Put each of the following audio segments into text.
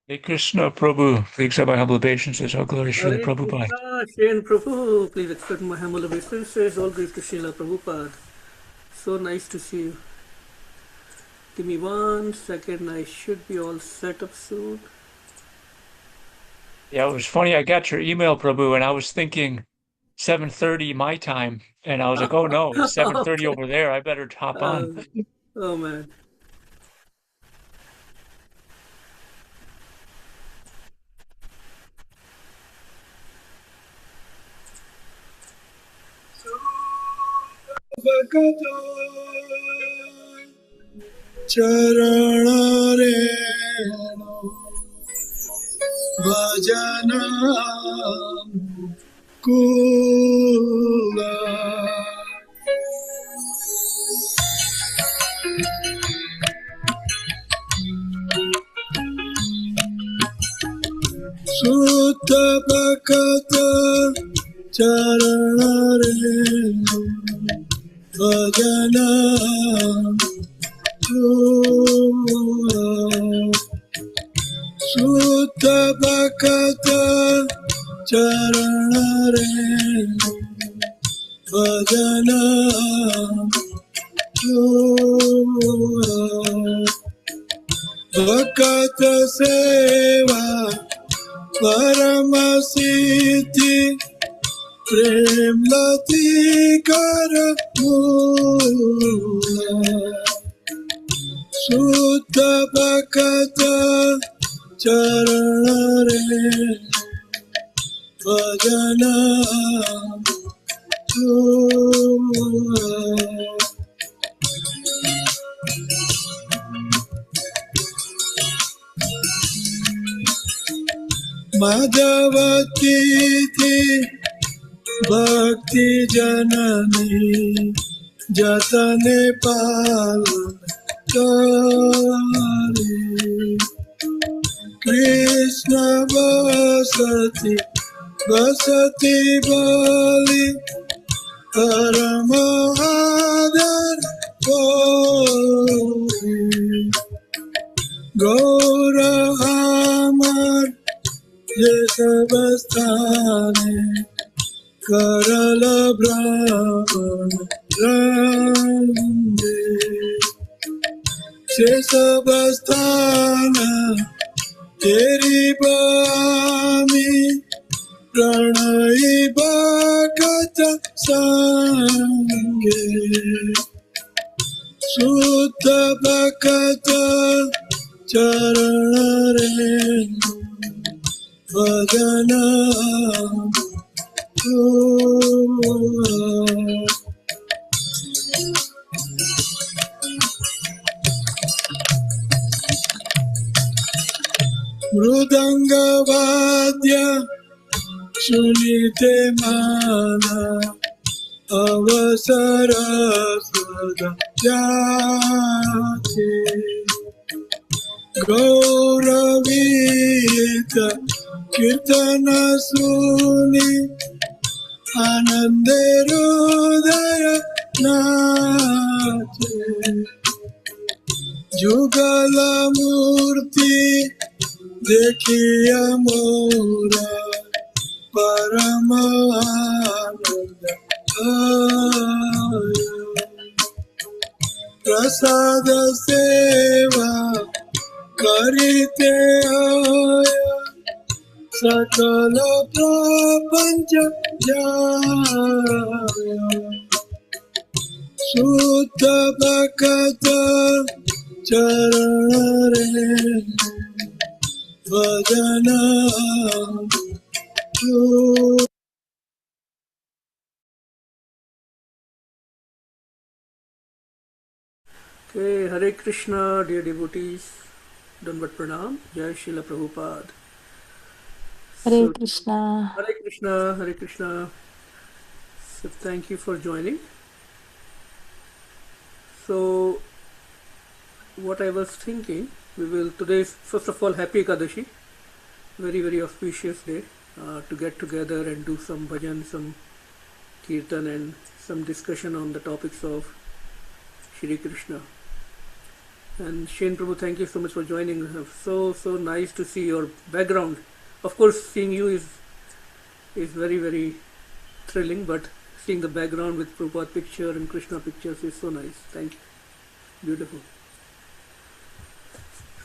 Hare Krishna Prabhu, please accept my humble obeisances. All glory Srila Hare Prabhupada. Krishna, Shane Prabhu, please accept my humble obeisances. All grace to Srila Prabhupada. So nice to see you. Give me 1 second, I should be all set up soon. Yeah, it was funny. I got your email, Prabhu, and I was thinking 7:30 my time, and I was like, oh no, it's 7:30 Okay. over there. I better hop on. Oh man. भगतो चरण रेणु भजन cool सुत भगत चरण रेणु भजन सुत भगत चरण रेणु भजन भगत सेवा परम सिद्धि प्रेम लती कर शुद्ध भगत चरण रेणु भजन माधवती थी भक्ति जननी जतने पालन करे कृष्ण बसती बसती बोली परम आदर बोली गौर अमर ये सब स्थाने करल ब्राह्मण रंगे से सब स्थान तेरी बामी प्रणयी भगत संगे शुद्ध भगत चरण रेणु भजन मृदंग वाद्य सुनीते माना अवसर सदा जाते गौरवीत कीर्तन सुनी आनंद हृदय नाचे जुगल मूर्ति देखिया मोरा परम आनंद आया प्रसाद सेवा करिते आया सकल प्रपंच जाया शुद्ध भगत चरण रेणु भजन Okay, Hare Krishna, dear devotees. Danvat Pranam. Jai Srila Prabhupada. Hare So, Krishna. Hare Krishna, Hare Krishna. So, thank you for joining. So, what I was thinking, we will today, first of all, happy Ekadashi. Very, very auspicious day to get together and do some bhajan, some kirtan, and some discussion on the topics of Shri Krishna. And Shane Prabhu, thank you so much for joining. So nice to see your background. Of course, seeing you is very very thrilling, but seeing the background with Prabhupada picture and Krishna pictures is so nice. Thank you. Beautiful.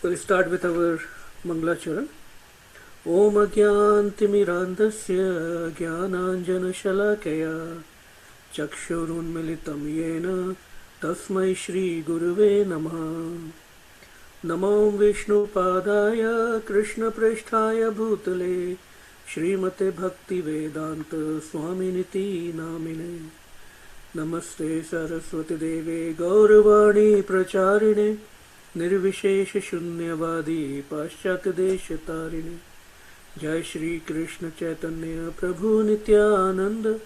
So we start with our Mangalacharan. Om Agyantimirandasya Jnananjanashalakaya Chakshurunmilitam Yena Tasmai Shri Guruve Namaha. Namo Vishnu Padaya Krishna Preshthaya Bhutale Srimate Bhakti Vedanta Swaminiti Namine. Namaste Saraswati Deve Gauravani Pracharine Nirvishesha Shunyavadi Paschat Deshatarine. Jai Shri Krishna Chaitanya Prabhu Nityananda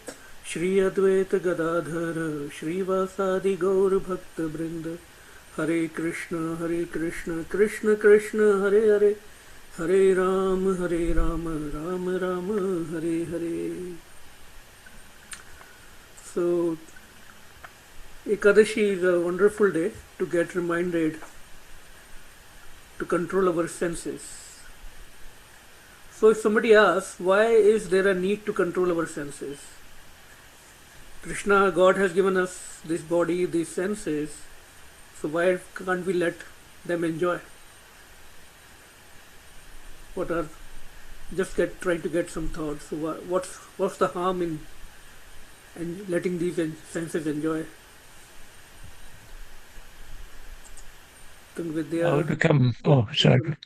Shri Advaita Gadadhara Shri Vasadi Gaur Bhakta Brinda. Hare Krishna Krishna Krishna Hare Hare Hare Ram Ram Ram Hare Hare. So Ekadashi is a wonderful day to get reminded to control our senses. So if somebody asks, why is there a need to control our senses? Krishna, God has given us this body, these senses, so why can't we let them enjoy? What are trying to get some thoughts. So what's the harm in letting these senses enjoy? We become, sorry.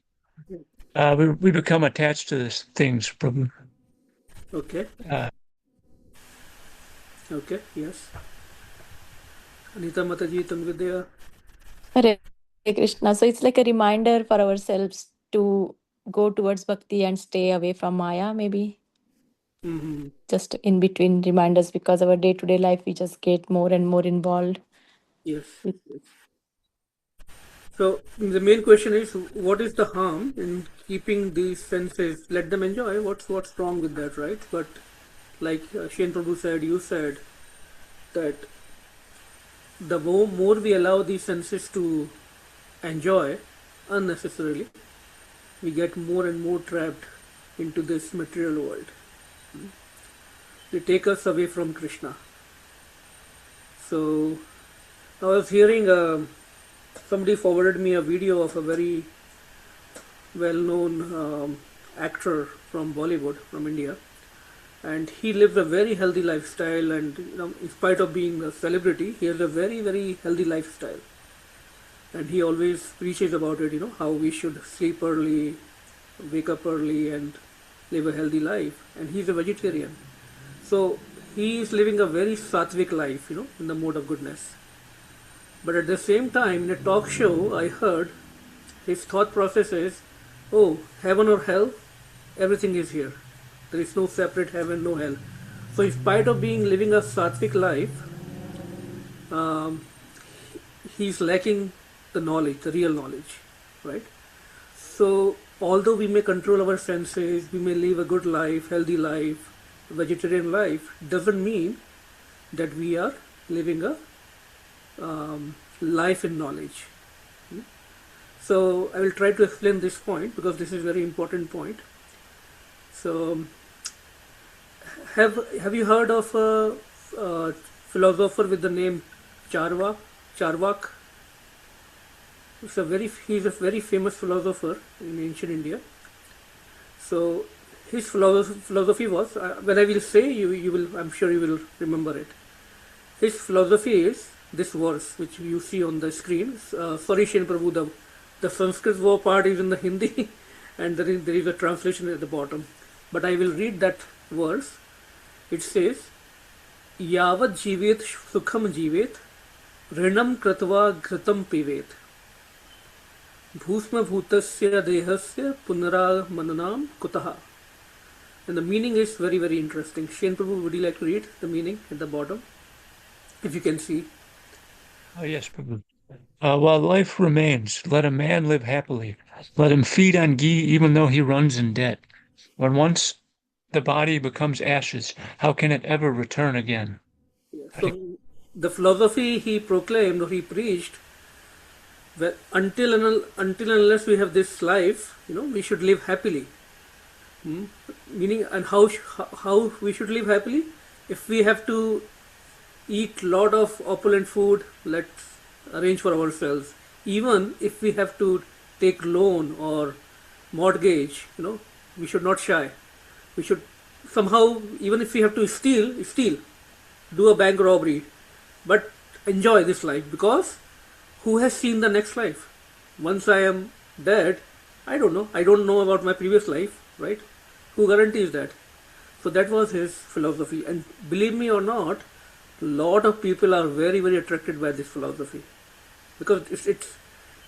We become attached to these things, Prabhu. Okay. Okay, yes. Anita Mataji, Tanvidya. Hare Krishna. So it's like a reminder for ourselves to go towards bhakti and stay away from Maya, maybe. Mm-hmm. Just in between reminders, because our day-to-day life, we just get more and more involved. Yes. So the main question is, what is the harm in keeping these senses? Let them enjoy. What's wrong with that, right? But like Shane Prabhu said, you said that the more we allow these senses to enjoy unnecessarily, we get more and more trapped into this material world. They take us away from Krishna. So I was hearing somebody forwarded me a video of a very well-known actor from Bollywood, from India, and he lives a very healthy lifestyle, and in spite of being a celebrity, he has a very very healthy lifestyle, and he always preaches about it, how we should sleep early, wake up early, and live a healthy life. And he's a vegetarian, so he is living a very sattvic life, in the mode of goodness. But at the same time, in a talk show, I heard his thought process is, oh, heaven or hell, everything is here. There is no separate heaven, no hell. So in spite of living a sattvic life, he's lacking the knowledge, the real knowledge, right? So although we may control our senses, we may live a good life, healthy life, vegetarian life, doesn't mean that we are living a life in knowledge. So I will try to explain this point because this is a very important point. So have you heard of a philosopher with the name Charvak? He's a very famous philosopher in ancient India. So his philosophy was, when I will say, you will, I'm sure you will remember it. His philosophy is this verse which you see on the screen. Sorry, Shane Prabhu, the Sanskrit part is in the Hindi and there is a translation at the bottom. But I will read that verse. It says, Yavat jivet sukham jivet rinam kratva ghritam pivet bhusma bhutasya dehasya punara mananam kutaha. And the meaning is very, very interesting. Shane Prabhu, would you like to read the meaning at the bottom? If you can see. Yes, Prabhu. While life remains, let a man live happily. Let him feed on ghee even though he runs in debt. When once the body becomes ashes, how can it ever return again? So the philosophy he proclaimed or he preached until and unless we have this life, we should live happily. Meaning, and how we should live happily? If we have to eat lot of opulent food, let's arrange for ourselves. Even if we have to take loan or mortgage, we should not shy. We should somehow, even if we have to steal, do a bank robbery, but enjoy this life, because who has seen the next life? Once I am dead, I don't know. I don't know about my previous life, right? Who guarantees that? So that was his philosophy. And believe me or not, a lot of people are very, very attracted by this philosophy, because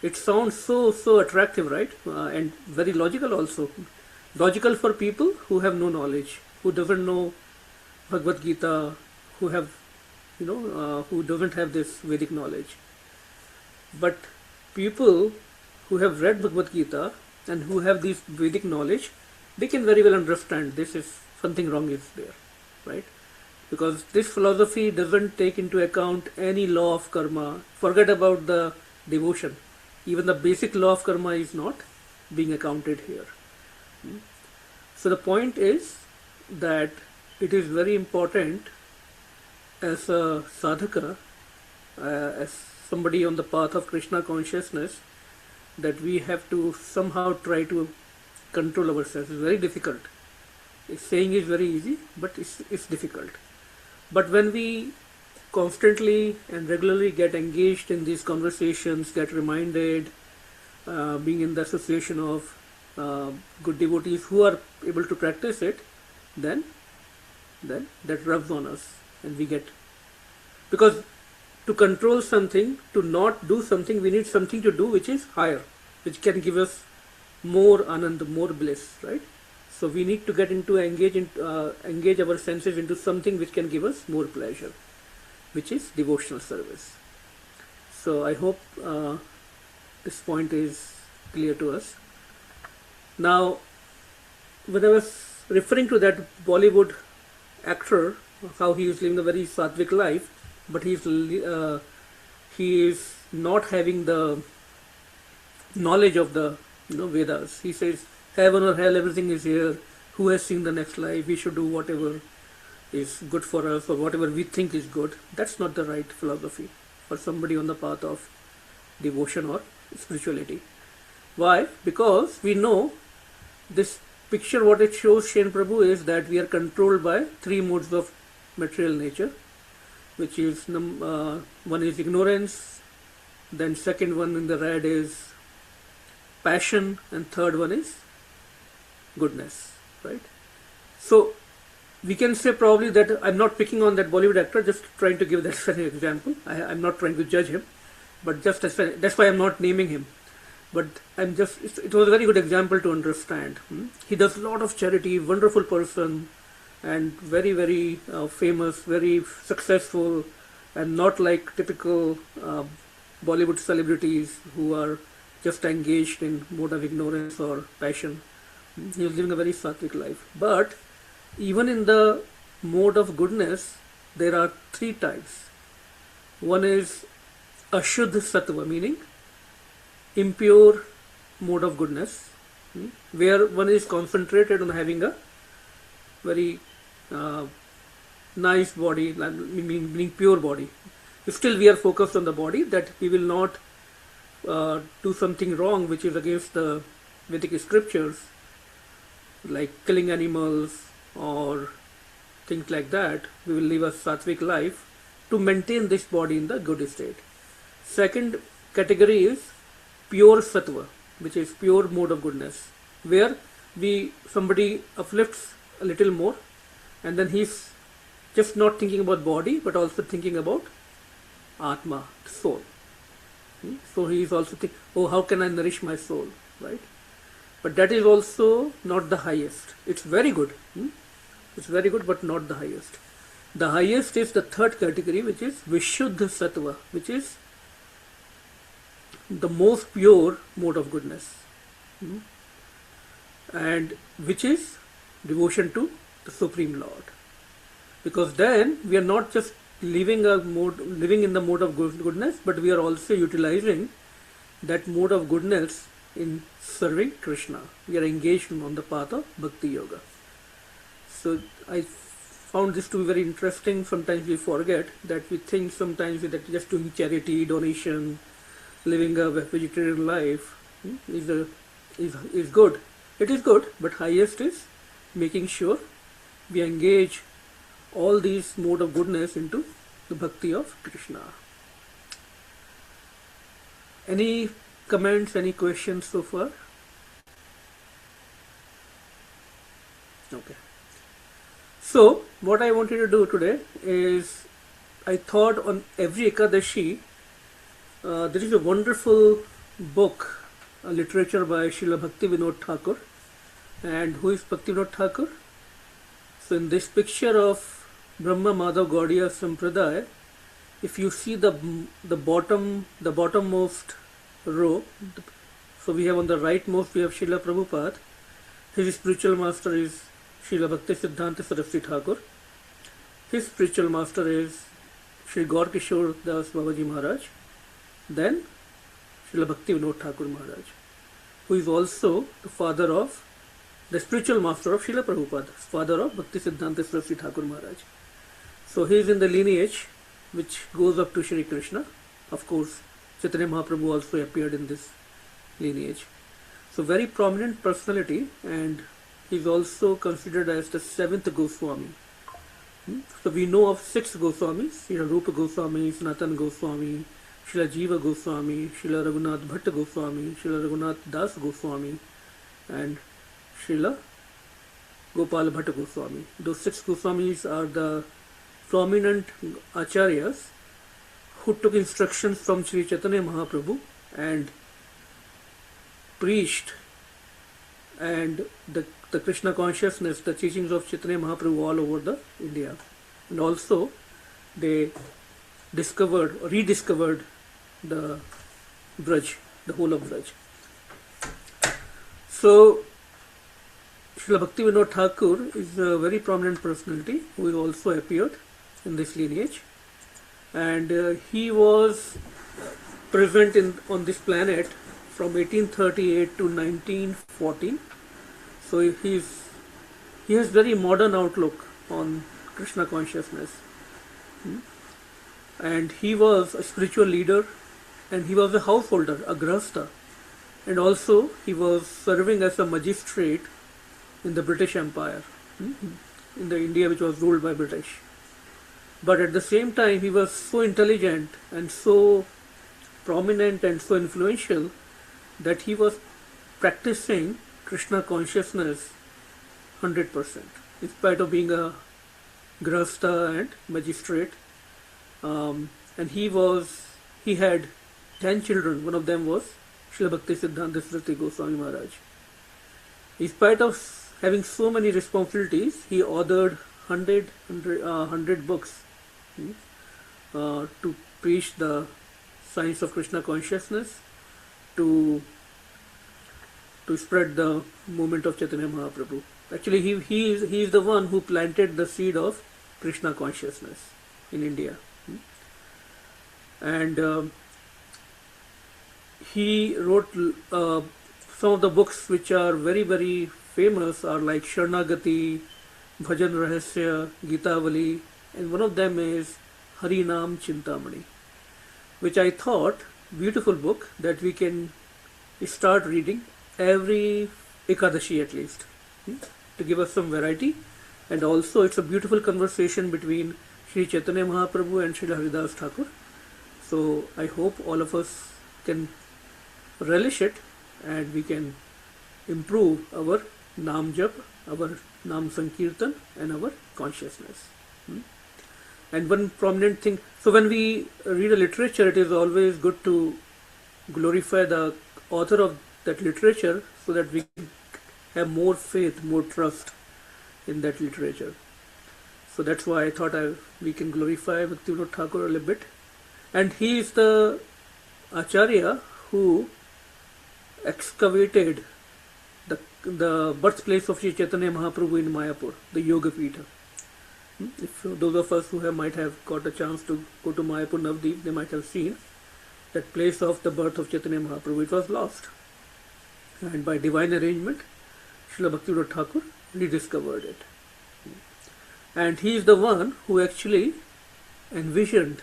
it sounds so attractive, right? And very logical also. Logical for people who have no knowledge, who doesn't know Bhagavad Gita, who doesn't have this Vedic knowledge. But people who have read Bhagavad Gita and who have this Vedic knowledge, they can very well understand this is something wrong is there, right? Because this philosophy doesn't take into account any law of karma. Forget about the devotion. Even the basic law of karma is not being accounted here. So the point is that it is very important as a sadhaka, as somebody on the path of Krishna consciousness, that we have to somehow try to control ourselves. It's very difficult. Saying is very easy, but it's difficult. But when we constantly and regularly get engaged in these conversations, get reminded, being in the association of good devotees who are able to practice it, then that rubs on us, and we get, because to control something, to not do something, we need something to do which is higher, which can give us more anand, more bliss, right? So we need to get into engage our senses into something which can give us more pleasure, which is devotional service. So I hope this point is clear to us. Now, when I was referring to that Bollywood actor, how he is living a very sattvic life, but he is not having the knowledge of the Vedas. He says, heaven or hell, everything is here. Who has seen the next life? We should do whatever is good for us, or whatever we think is good. That's not the right philosophy for somebody on the path of devotion or spirituality. Why? Because we know this picture, what it shows, Shen Prabhu, is that we are controlled by three modes of material nature, which is one is ignorance, then second one in the red is passion, and third one is goodness, right? So we can say probably that I'm not picking on that Bollywood actor, just trying to give that as an example. I'm not trying to judge him, but just that's why I'm not naming him. But it was a very good example to understand. He does a lot of charity, wonderful person, and very, very famous, very successful, and not like typical Bollywood celebrities who are just engaged in mode of ignorance or passion. He was living a very sattvic life. But even in the mode of goodness, there are three types. One is Ashuddha Sattva, meaning impure mode of goodness, where one is concentrated on having a very nice body, meaning pure body. Still we are focused on the body, that we will not do something wrong which is against the Vedic scriptures, like killing animals or things like that. We will live a sattvic life to maintain this body in the good state. Second category is pure sattva, which is pure mode of goodness, where somebody uplifts a little more, and then he's just not thinking about body, but also thinking about Atma, soul. So he is also thinking, oh, how can I nourish my soul, right? But that is also not the highest. It's very good. It's very good, but not the highest. The highest is the third category, which is Vishuddha Sattva, which is the most pure mode of goodness, and which is devotion to the Supreme Lord. Because then we are not just living in the mode of goodness, but we are also utilizing that mode of goodness in serving Krishna. We are engaged on the path of Bhakti Yoga. So I found this to be very interesting. Sometimes we forget that we think sometimes that just doing charity, donation, living a vegetarian life is good. It is good, but highest is making sure we engage all these mode of goodness into the bhakti of Krishna. Any comments, any questions so far? Okay. So, what I wanted to do today is, I thought on every Ekadashi, there is a wonderful book, a literature by Srila Bhakti Vinod Thakur. And who is Bhakti Vinod Thakur? So, in this picture of Brahma Madhav Gaudiya Sampradaya, if you see the bottommost row, so we have on the rightmost we have Srila Prabhupada. His spiritual master is Srila Bhakti Siddhanta Saraswati Thakur. His spiritual master is Sri Gaur Kishore Das Babaji Maharaj. Then Srila Bhakti Vinod Thakur Maharaj, who is also the father of the spiritual master of Srila Prabhupada, father of Bhakti Siddhanta Saraswati Thakur Maharaj. So he is in the lineage which goes up to Shri Krishna. Of course, Chaitanya Mahaprabhu also appeared in this lineage. So very prominent personality, and he is also considered as the seventh Goswami. So we know of 6 Goswamis: Srila Rupa Goswami, Sanatana Goswami, Srila Jiva Goswami, Srila Raghunath Bhatt Goswami, Srila Raghunath Das Goswami, and Srila Gopal Bhatt Goswami. Those 6 Goswamis are the prominent acharyas who took instructions from Sri Chaitanya Mahaprabhu and preached and the Krishna consciousness, the teachings of Chaitanya Mahaprabhu all over the India. And also they rediscovered the Braj, the whole of Braj. So Srila Bhakti Vinod Thakur is a very prominent personality who also appeared in this lineage, and he was present on this planet from 1838 to 1914. So he has very modern outlook on Krishna consciousness, and he was a spiritual leader, and he was a householder, a grahastha, and also he was serving as a magistrate in the British Empire, in the India which was ruled by British. But at the same time, he was so intelligent and so prominent and so influential that he was practicing Krishna consciousness 100%, in spite of being a grahastha and magistrate. And he had 10 children. One of them was Srila Bhakti Siddhanta Saraswati Goswami Maharaj. In spite of having so many responsibilities, he authored 100 books to preach the science of Krishna consciousness, to spread the movement of Chaitanya Mahaprabhu. Actually, he is the one who planted the seed of Krishna consciousness in India. And he wrote some of the books which are very, very famous are like Sharanagati, Bhajan Rahasya, Gitavali, and one of them is Harinam Chintamani, which I thought beautiful book that we can start reading every Ekadashi at least, to give us some variety. And also it's a beautiful conversation between Sri Chaitanya Mahaprabhu and Sri Haridas Thakur. So I hope all of us can relish it and we can improve our Nam Jap, our Nam Sankirtan, and our consciousness. And one prominent thing, so when we read a literature, it is always good to glorify the author of that literature so that we have more faith, more trust in that literature. So that's why I thought we can glorify Bhakti Vinod Thakur a little bit. And he is the Acharya who excavated the birthplace of Sri Chaitanya Mahaprabhu in Mayapur, the Yoga Peetha. If those of us who might have got a chance to go to Mayapur Navdeep, they might have seen. that place of the birth of Chaitanya Mahaprabhu, it was lost. And by divine arrangement, Srila Bhaktivinoda Thakur rediscovered it. And he is the one who actually envisioned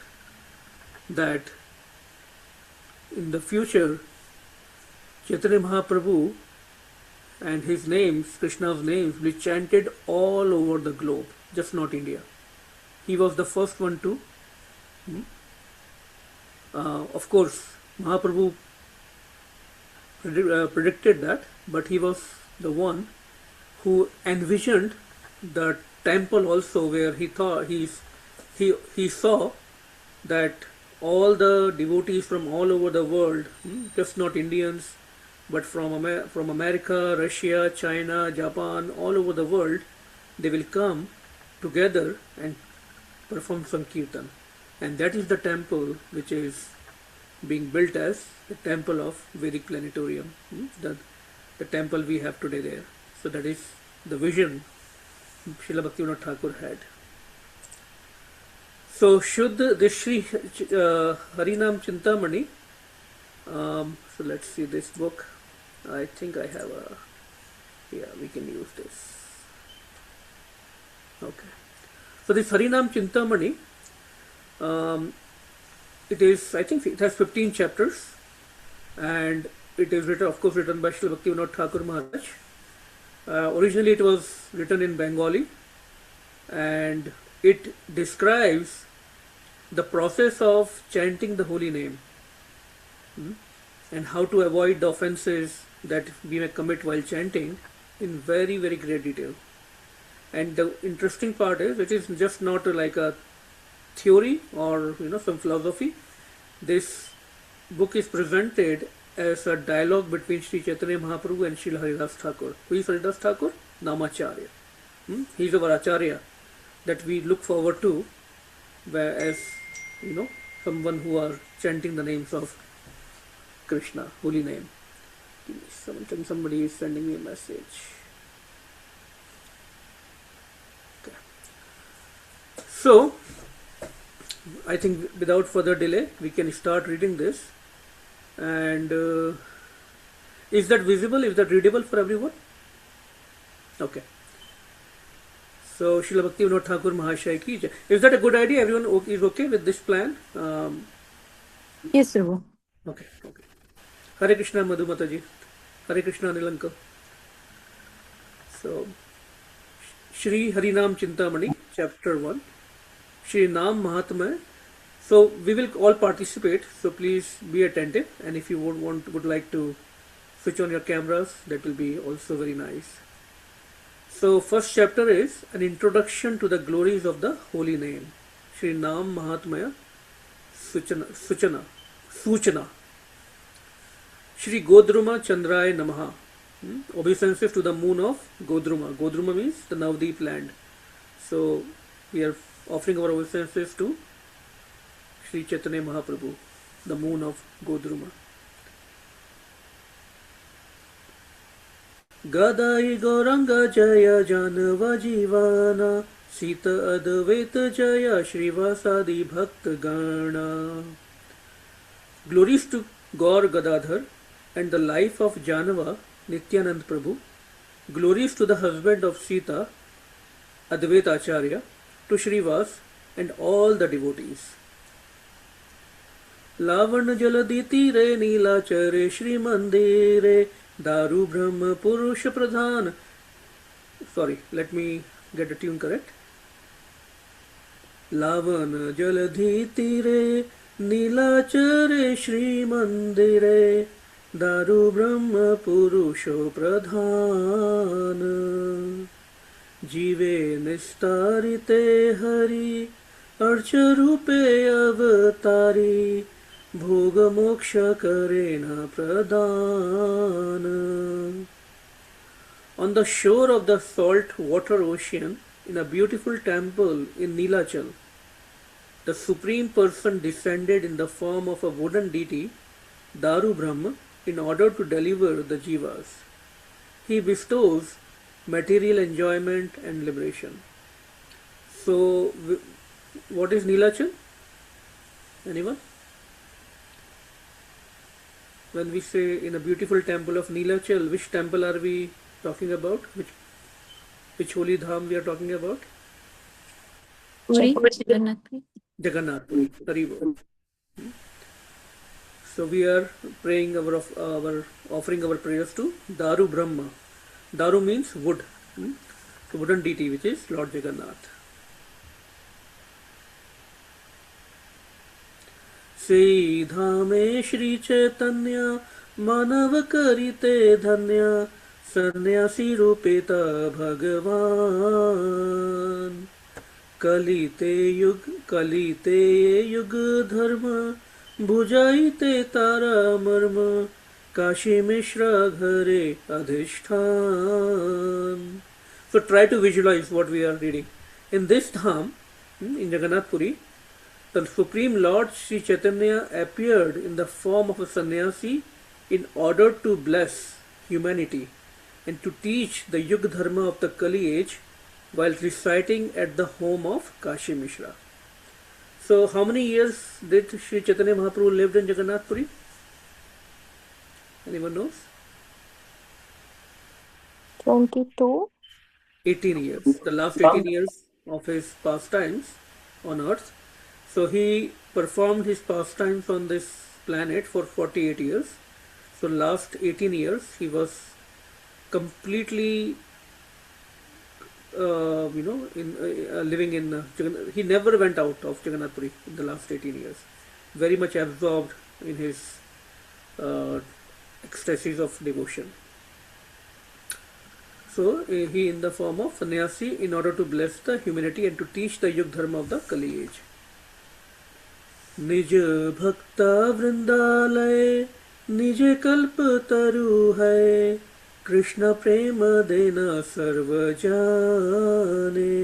that in the future, Chaitanya Mahaprabhu and his names, Krishna's names, will be chanted all over the globe, just not India. He was the first one to, of course, Mahaprabhu predicted that, but he was the one who envisioned the temple also, where he thought he saw that all the devotees from all over the world, just not Indians, but from America, Russia, China, Japan, all over the world, they will come together and perform Sankirtan. And that is the temple which is being built as the temple of Vedic Planetarium, the temple we have today there. So that is the vision Srila Bhaktivinoda Thakur had. So should this Sri Harinam Chintamani, so let's see this book. I think I have we can use this. Okay. So this Harinam Chintamani, it is, I think it has 15 chapters, and it is written, of course, written by Srila Bhaktivinoda Thakur Maharaj. Originally it was written in Bengali, and it describes the process of chanting the holy name and how to avoid the offenses that we may commit while chanting in very, very great detail. And the interesting part is, it is just not like a theory or some philosophy. This book is presented as a dialogue between Sri Chaitanya Mahaprabhu and Srila Haridas Thakur. Who is Haridas Thakur? Namacharya. He is our Acharya that we look forward to as someone who are chanting the names of Krishna, holy name. Somebody is sending me a message. Okay. So I think without further delay we can start reading this. And is that visible? Is that readable for everyone? Okay. So Srila Bhaktivinoda Thakur Mahashaya ki jai. Is that a good idea? Everyone is okay with this plan? Yes, sir. Okay. Hare Krishna Madhumataji. Hare Krishna Anil Uncle. So Shri Harinam Chintamani, chapter 1. Shri Nam Mahatma. So we will all participate, so please be attentive, and if you would like to switch on your cameras, that will be also very nice. So first chapter is an introduction to the glories of the holy name, Shri Nam Mahatmaya Suchana. Shri Godruma Chandraya Namaha. Obeisances to the moon of Godruma. Godruma means the Navdeep land. So we are offering our obeisances to Sri Chaitanya Mahaprabhu, the moon of Godruma. Gadai Gauranga Jaya Janava Jivana Sita Advaita Jaya Shrivasadi Bhakta Gana. Glories to Gaur Gadadhar and the life of Janava Nityanand Prabhu. Glories to the husband of Sita, Advaita Acharya, to Shrivas and all the devotees. लावण जलधि तीरे नीलाचरे श्री मंदिरे दारू ब्रह्म पुरुष प्रधान. Sorry, let me get the tune correct. लावण जलधि तीरे नीलाचरे श्री मंदिरे दारू ब्रह्म पुरुष प्रधान. जीवे निस्तारिते हरि अर्च रूपे अवतारी भोग मोक्ष करे न प्रदान. On the shore of the salt water ocean, in a beautiful temple in Nilachal, the Supreme Person descended in the form of a wooden deity, Daru Brahma, in order to deliver the jivas. He bestows material enjoyment and liberation. So, what is Nilachal? Anyone? when we say in a beautiful temple of Neelachal, which temple are we talking about? Which holy dham we are talking about? Puri, Jagannath Puri. Jagannath Puri, Haribol. So we are praying our offering our prayers to Daru Brahma. Daru means wood. So wooden deity, which is Lord Jagannath. श्रीधामे Shri Chaitanya मानव करिते धन्य सन्यासी रूपेत भगवान कलिते युग धर्म भुजाइते तारा मर्म काशी मिश्रा घरे अधिष्ठान. So try to visualize what we are reading. In this dham, in Jagannath Puri, the Supreme Lord Sri Chaitanya appeared in the form of a sannyasi in order to bless humanity and to teach the Yuga Dharma of the Kali age while reciting at the home of Kashi Mishra. So how many years did Sri Chaitanya Mahaprabhu lived in Jagannath Puri? Anyone knows? 22. 18 years. The last 18 years of his pastimes on earth. So he performed his pastimes on this planet for 48 years. So last 18 years he was completely living in Jagannath. He never went out of Jagannath Puri in the last 18 years. Very much absorbed in his ecstasies of devotion. So he in the form of sannyasi in order to bless the humanity and to teach the Yuga Dharma of the Kali age. निज भक्ता वृंदालय निज कल्प तरु है कृष्ण प्रेम देना सर्व जाने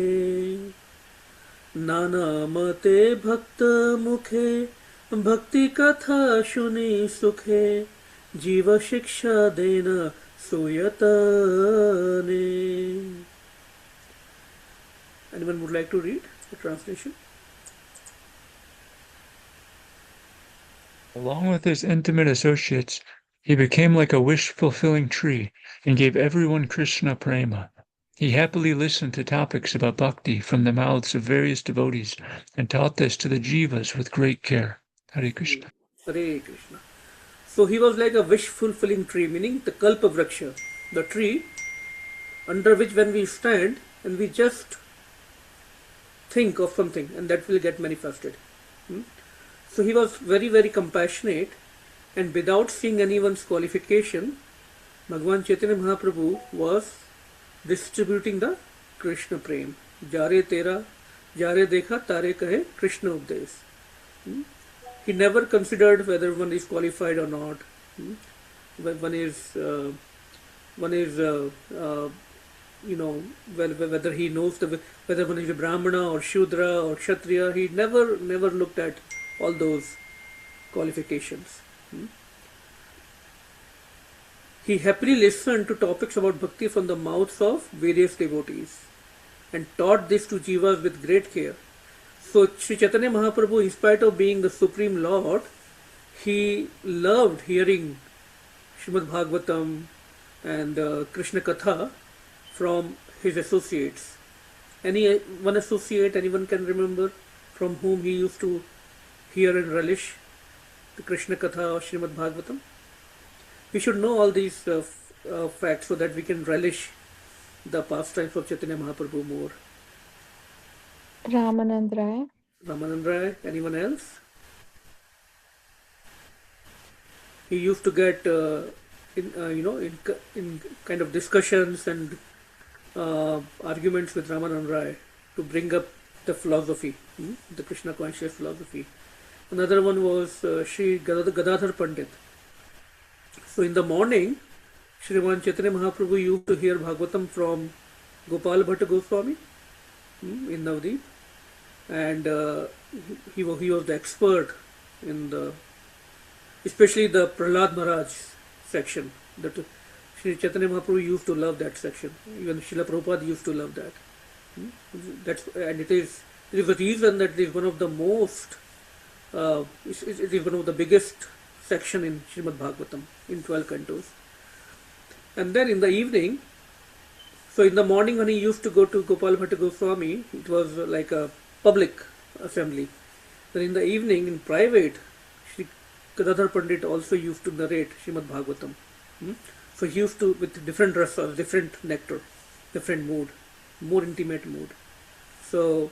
नाना मते भक्त मुखे भक्ति कथा सुनी सुखे जीव शिक्षा देना सोयतने. Anyone would like to read the translation? Along with his intimate associates, he became like a wish-fulfilling tree and gave everyone Krishna prema. He happily listened to topics about bhakti from the mouths of various devotees and taught this to the jivas with great care. Hare Krishna. Hare Krishna. So he was like a wish-fulfilling tree, meaning the kalpa vraksha, the tree under which when we stand and we just think of something and that will get manifested. So he was very, very compassionate, and without seeing anyone's qualification, Bhagavan Chaitanya Mahaprabhu was distributing the Krishna prem. Jare tera, jare dekha, tare kahe Krishna updes. He never considered whether one is qualified or not. One is whether he knows whether one is a Brahmana or Shudra or Kshatriya. He never looked at all those qualifications. He happily listened to topics about bhakti from the mouths of various devotees and taught this to jivas with great care. So Sri Chaitanya Mahaprabhu, in spite of being the Supreme Lord, he loved hearing Srimad Bhagavatam and Krishna Katha from his associates. Any one associate anyone can remember from whom he used to hear and relish the Krishna Katha or Srimad Bhagavatam? We should know all these facts so that we can relish the pastimes of Chaitanya Mahaprabhu more. Ramanand Rai. Ramanand Rai, anyone else? He used to get in kind of discussions and arguments with Ramanand Rai to bring up the philosophy, the Krishna conscious philosophy. Another one was Sri Gadadhar Pandit. So in the morning, Shriman Chaitanya Mahaprabhu used to hear Bhagavatam from Gopal Bhatta Goswami in Navadip, and he was the expert in especially the Prahlad Maharaj section. That Sri Chaitanya Mahaprabhu used to love that section. Even Srila Prabhupada used to love that. It is the reason that it is one of the most, it is one of the biggest section in Srimad Bhagavatam in 12 cantos. And then in the evening, so in the morning when he used to go to Gopal Bhatta Goswami, it was like a public assembly. Then in the evening, in private, Sri Gadadhar Pandit also used to narrate Srimad Bhagavatam. So he used to, with different rasas, different nectar, different mood, more intimate mood. So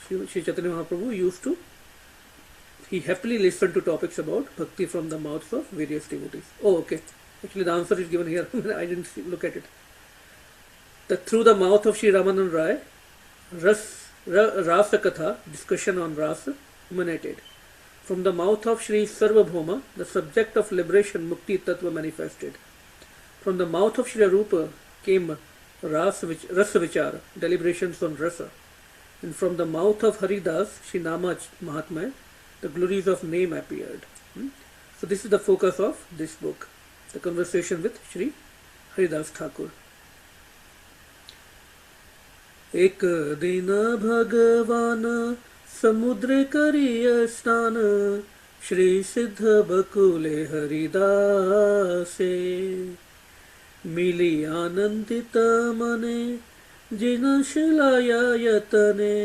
Sri Chaitanya Mahaprabhu used to, he happily listened to topics about bhakti from the mouths of various devotees. Oh, okay. Actually, the answer is given here. I didn't look at it. That through the mouth of Sri Ramanand Rai, Rasa Katha, discussion on Rasa, emanated. From the mouth of Sri Sarvabhauma, the subject of liberation Mukti Tattva manifested. From the mouth of Sri Rupa came Rasa Vichara, deliberations on Rasa. And from the mouth of Haridas, Sri Nama Mahatmya, the glories of name appeared. So this is the focus of this book, the conversation with Sri Haridas Thakur. एक दिन भगवान समुद्र करिय स्नान श्री सिद्ध बकुले हरिदासे मिली आनंदित मने जिन शिलाया यतने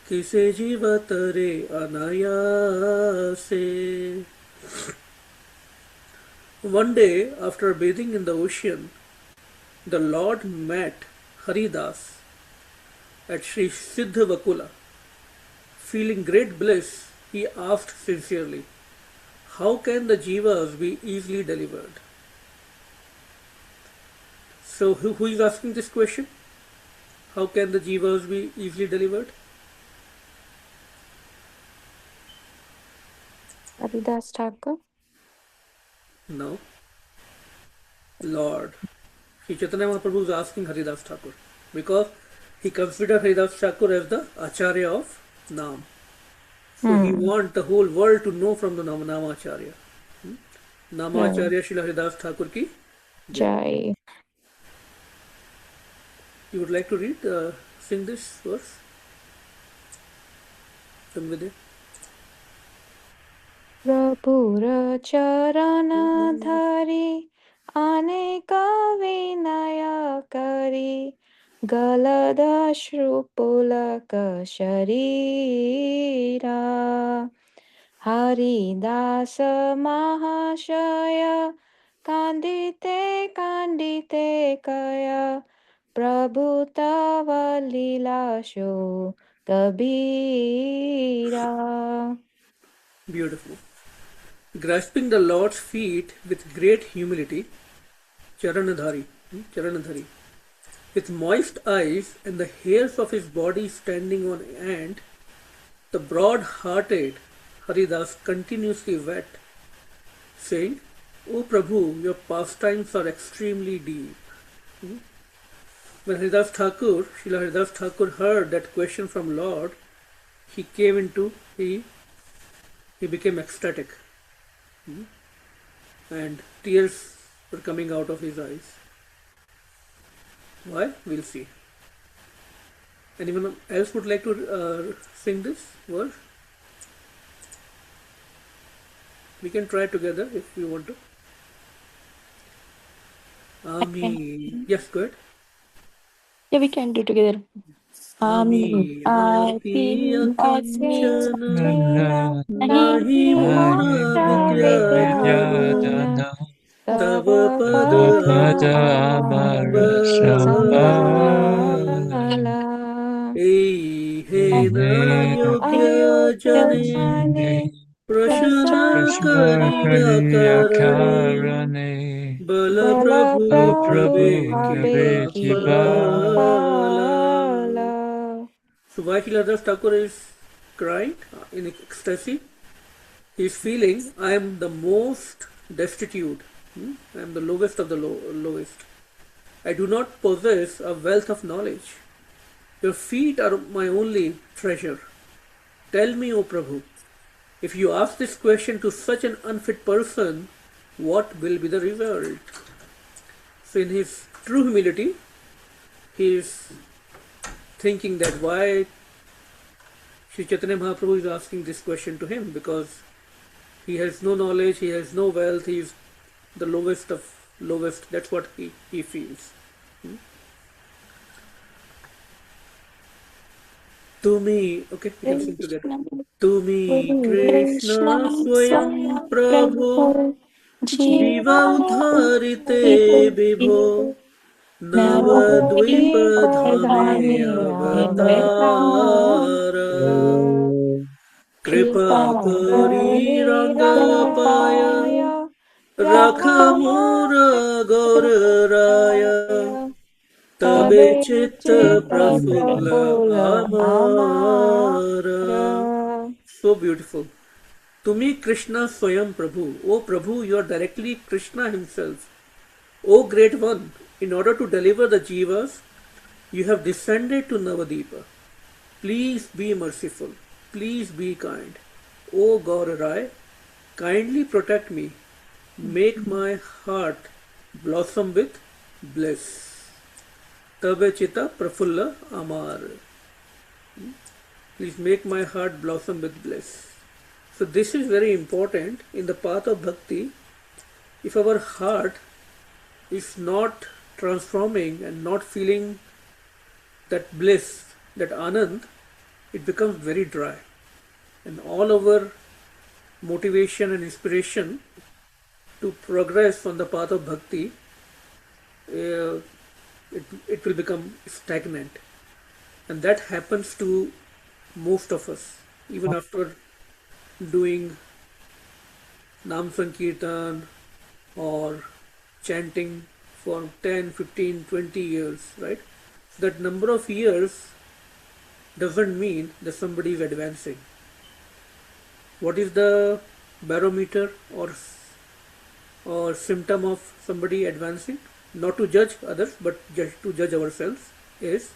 किसे जीवतरे अनायासे. One day, after bathing in the ocean, the Lord met Haridas at Sri Siddha Vakula. Feeling great bliss, he asked sincerely, how can the jivas be easily delivered? So who is asking this question? How can the jivas be easily delivered? Haridas Thakur. No. Lord. Sri Chaitanya Mahaprabhu is asking Haridas Thakur because he considered Haridas Thakur as the Acharya of Nam. So he wants the whole world to know from the Nama Acharya. Nama Acharya Srila Haridas Thakur ki Jai. You would like to read, sing this verse? Tanvide. Prabhura charana dhari aneka vinaya kari galada shrupulaka sharira Haridasa Mahashaya Kandite Kandite Kaya Prabhu Tava Lilasho Kabira. Beautiful. Grasping the Lord's feet with great humility, Charanadhari, with moist eyes and the hairs of his body standing on end, the broad-hearted Haridas continuously wept, saying, O Prabhu, your pastimes are extremely deep. When Haridas Thakur, Srila Haridas Thakur heard that question from Lord, he became ecstatic. And tears were coming out of his eyes. Why? We'll see. Anyone else would like to sing this verse? We can try together if you want to. Ami. Yes, go ahead. Yeah, we can do together. Ami api akinchana nahi mona vidyadhana tava pada amara sambhala he na yogya jane prashana kariya karane bala prabhu bhave kibala. So why Haridas Thakur is crying in ecstasy? He is feeling, I am the most destitute. I am the lowest of the lowest. I do not possess a wealth of knowledge. Your feet are my only treasure. Tell me, O Prabhu, if you ask this question to such an unfit person, what will be the result? So in his true humility, he is thinking that why Sri Chaitanya Mahaprabhu is asking this question to him, because He has no knowledge, he has no wealth, he is the lowest of lowest. That's what he feels. Tumi, okay, we can sing together. Tumi Krishna Krishna Swayam Swayam Prabhu Prabhu Jiva Jiva Udharite Vibho Navadvipa Dhame Avatara Kripa Kari Ranga Paya Rakhamura Gauraraya Tabe Chitta Prafulla Amara. So beautiful. To me, Krishna Swayam Prabhu. O Prabhu, you are directly Krishna himself. O Great One, in order to deliver the Jivas, you have descended to Navadipa. Please be merciful. Please be kind. O Gaurarai, kindly protect me. Make my heart blossom with bliss. Tabe Chitta Prafulla Amar. Please make my heart blossom with bliss. So this is very important in the path of bhakti. If our heart is not transforming and not feeling that bliss, that anand, it becomes very dry. And all our motivation and inspiration to progress on the path of bhakti, it will become stagnant. And that happens to most of us, even after doing Nam Sankirtan or chanting for 10, 15, 20 years, right? That number of years doesn't mean that somebody is advancing. What is the barometer or symptom of somebody advancing? Not to judge others, but just to judge ourselves, is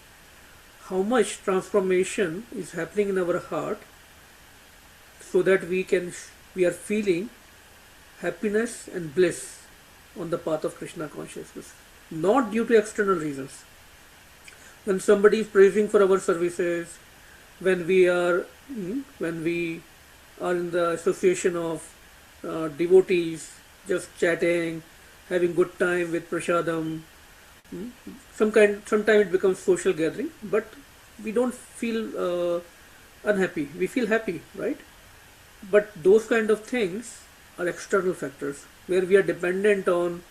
how much transformation is happening in our heart, so that we are feeling happiness and bliss on the path of Krishna consciousness, not due to external reasons. When somebody is praising for our services, when we are in the association of devotees, just chatting, having good time with prasadam, sometimes it becomes social gathering, but we don't feel unhappy. We feel happy, right? But those kind of things are external factors where we are dependent on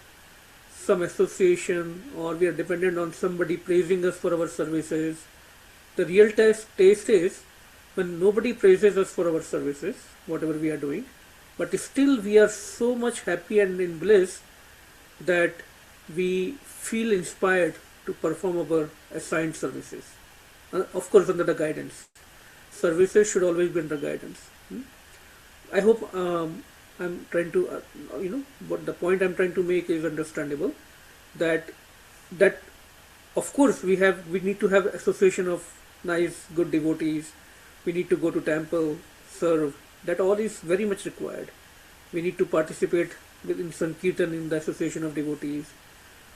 some association, or we are dependent on somebody praising us for our services. The real taste is when nobody praises us for our services, whatever we are doing, but still we are so much happy and in bliss that we feel inspired to perform our assigned services. Of course, under the guidance. Services should always be under guidance. I hope I'm trying to, what the point I'm trying to make is understandable. That of course we need to have association of nice, good devotees. We need to go to temple, serve. That all is very much required. We need to participate in Sankirtan in the association of devotees.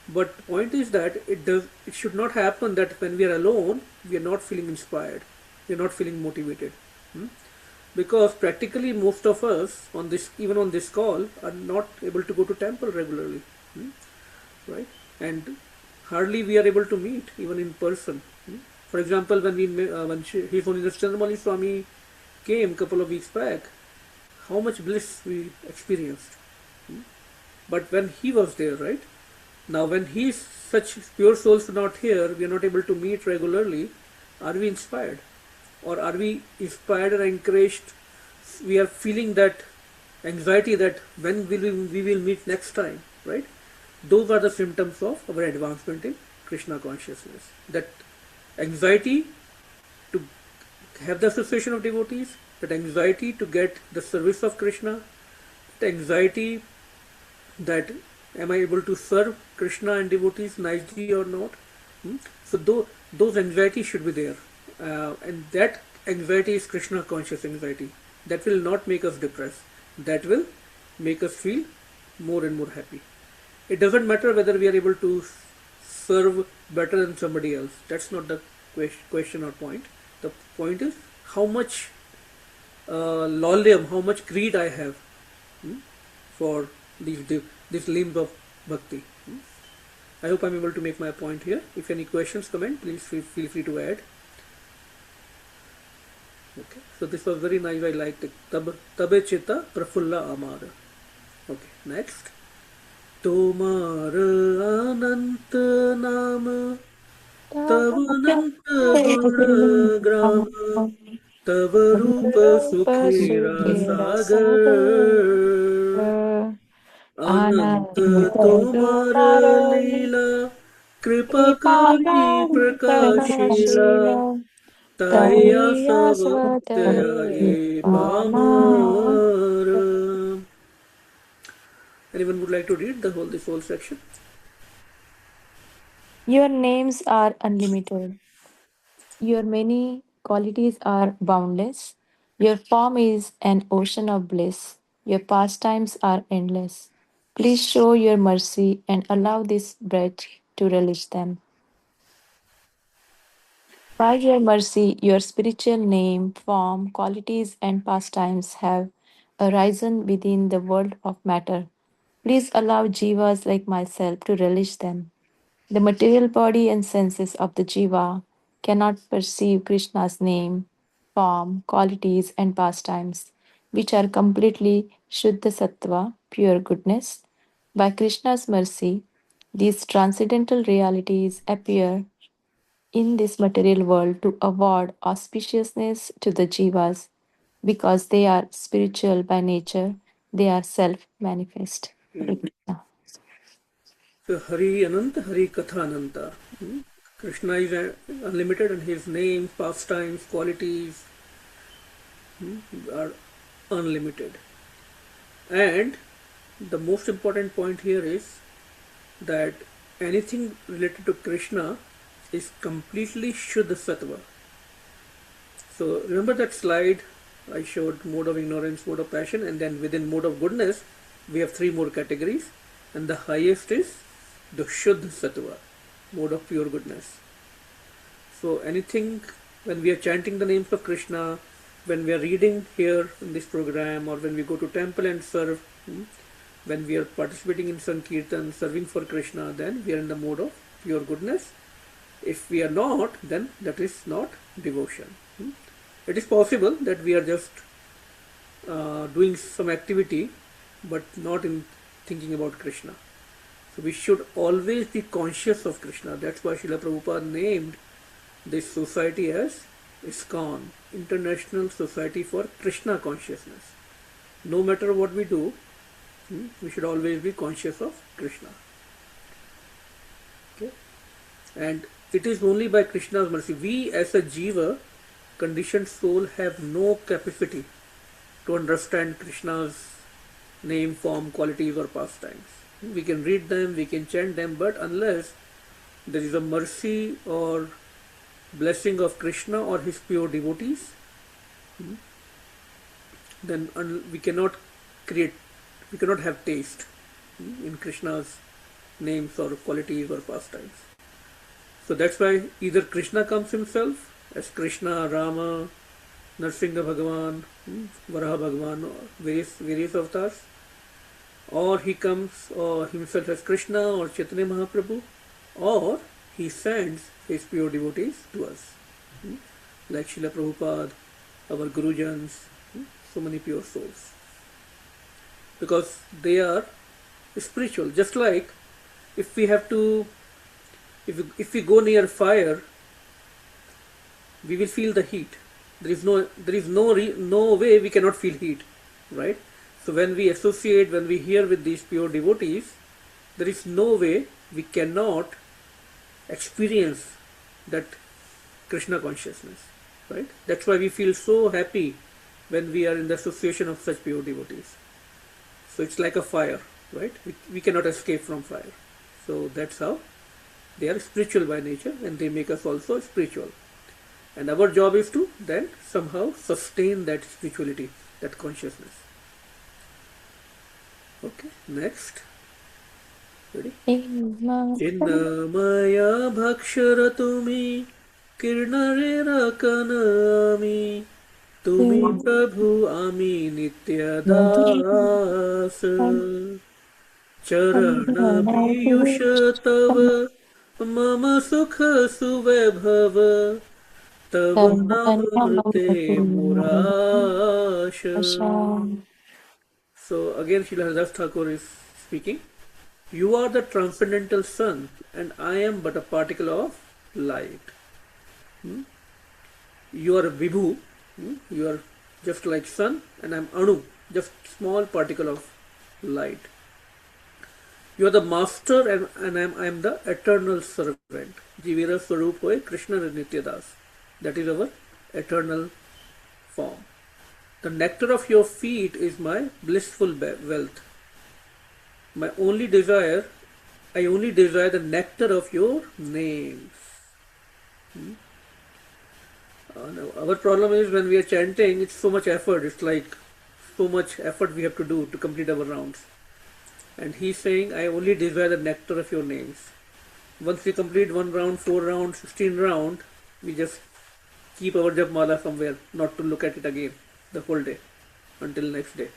But the point is that it should not happen that when we are alone, we are not feeling inspired. We are not feeling motivated. Because practically most of us even on this call, are not able to go to temple regularly, right? And hardly we are able to meet even in person. For example, when His Holiness Chnitamani Swami came a couple of weeks back, how much bliss we experienced. But when he was there, right? Now when such pure souls are not here, we are not able to meet regularly, are we inspired? Or are we inspired and encouraged? We are feeling that anxiety that when we will meet next time, right? Those are the symptoms of our advancement in Krishna consciousness. That anxiety to have the association of devotees, that anxiety to get the service of Krishna, the anxiety that am I able to serve Krishna and devotees nicely or not? So those anxieties should be there. And that anxiety is Krishna conscious anxiety. That will not make us depressed. That will make us feel more and more happy. It doesn't matter whether we are able to serve better than somebody else. That's not the question or point. The point is how much lollyum, how much greed I have for this limbs of bhakti. I hope I'm able to make my point here. If any questions, comment, please feel free to add. Okay, so this was very nice. I liked it. Tabe chitta prafulla amara. Okay, next. Tomar anant naam तव अनंत गुण ग्राम तव रूप सुखेरा सागर अनंत तोमर लीला कृपा करी प्रकाशीला ताया सब त्यागे Palmer. Anyone would like to read this whole section? Your names are unlimited. Your many qualities are boundless. Your form is an ocean of bliss. Your pastimes are endless. Please show your mercy and allow this breath to relish them. By your mercy, your spiritual name, form, qualities, and pastimes have arisen within the world of matter. Please allow jivas like myself to relish them. The material body and senses of the jiva cannot perceive Krishna's name, form, qualities, and pastimes, which are completely Shuddha Sattva, pure goodness. By Krishna's mercy, these transcendental realities appear in this material world to award auspiciousness to the jivas because they are spiritual by nature, they are self manifest. So Hari Ananta, Hari Katha Ananta. Krishna is unlimited and his name, pastimes, qualities are unlimited. And the most important point here is that anything related to Krishna is completely Shuddha Sattva. So remember that slide I showed mode of ignorance, mode of passion, and then within mode of goodness we have three more categories, and the highest is the Shuddha Sattva, mode of pure goodness. So anything, when we are chanting the names of Krishna, when we are reading here in this program, or when we go to temple and serve, when we are participating in Sankirtan, serving for Krishna, then we are in the mode of pure goodness. If we are not, then that is not devotion. It is possible that we are just doing some activity but not in thinking about Krishna. So we should always be conscious of Krishna. That's why Srila Prabhupada named this society as ISKCON, International Society for Krishna Consciousness. No matter what we do, we should always be conscious of Krishna. Okay? And it is only by Krishna's mercy. We as a jiva, conditioned soul, have no capacity to understand Krishna's name, form, qualities or pastimes. We can read them, we can chant them, but unless there is a mercy or blessing of Krishna or his pure devotees, then we cannot have taste in Krishna's names or qualities or pastimes. So that's why either Krishna comes himself as Krishna, Rama, Narsingha Bhagavan, Varaha Bhagavan, or various avatars, or he comes himself as Krishna or Chaitanya Mahaprabhu, or he sends his pure devotees to us, like Srila Prabhupada, our Gurujans, so many pure souls, because they are spiritual. Just like if we have to, if we go near fire, we will feel the heat. There is no way we cannot feel heat, right? So when we associate, when we hear with these pure devotees, there is no way we cannot experience that Krishna consciousness, right? That's why we feel so happy when we are in the association of such pure devotees. So it's like a fire, right? We cannot escape from fire. So that's how they are spiritual by nature, and they make us also spiritual. And our job is to then somehow sustain that spirituality, that consciousness. Okay, next. Ready? Chinnamaya bhakshara tumi kirnare rakanami তুমি প্রভু আমি নিত্য দাস चरण पीयूष तव मम सुख सुवैभव तव नाम ते मुराश. So again Srila Haridas Thakur is speaking. You are the transcendental sun and I am but a particle of light. You are a Vibhu. You are just like sun and I am Anu, just small particle of light. You are the master and I am the eternal servant. Jivira Swarup Hoy Krishna Nityadas. That is our eternal form. The nectar of your feet is my blissful wealth. My only desire, I only desire the nectar of your names. Now our problem is when we are chanting, it's so much effort. It's like so much effort we have to do to complete our rounds. And he's saying, I only desire the nectar of your names. Once we complete 1 round, 4 rounds, 16 round, we just keep our jap mala somewhere, not to look at it again the whole day until next day.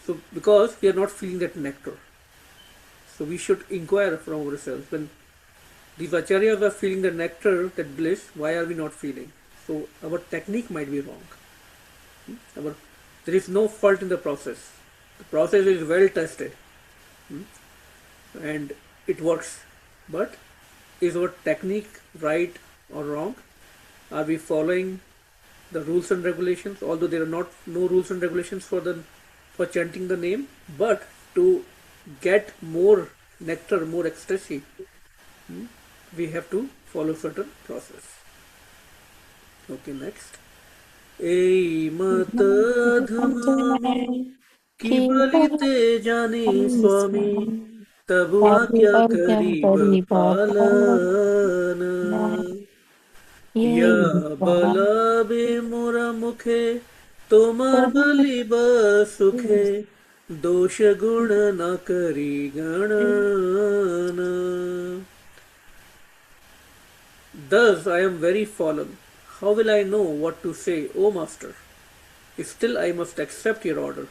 So because we are not feeling that nectar. So we should inquire from ourselves. When these acharyas are feeling the nectar, that bliss, why are we not feeling? So our technique might be wrong. There is no fault in the process. The process is well tested and it works. But is our technique right or wrong? Are we following the rules and regulations? Although there are no rules and regulations for chanting the name, but to get more nectar, more ecstasy, we have to follow certain process. Okay, next. Ei mata dhamami की बलिते जाने स्वामी तब आज्ञा करीब पालन या बलाबे मोरा मुखे तोमर बलिब सुखे दोष गुण न करी गणन. Thus I am very fallen. How will I know what to say, O Master? Still I must accept your order.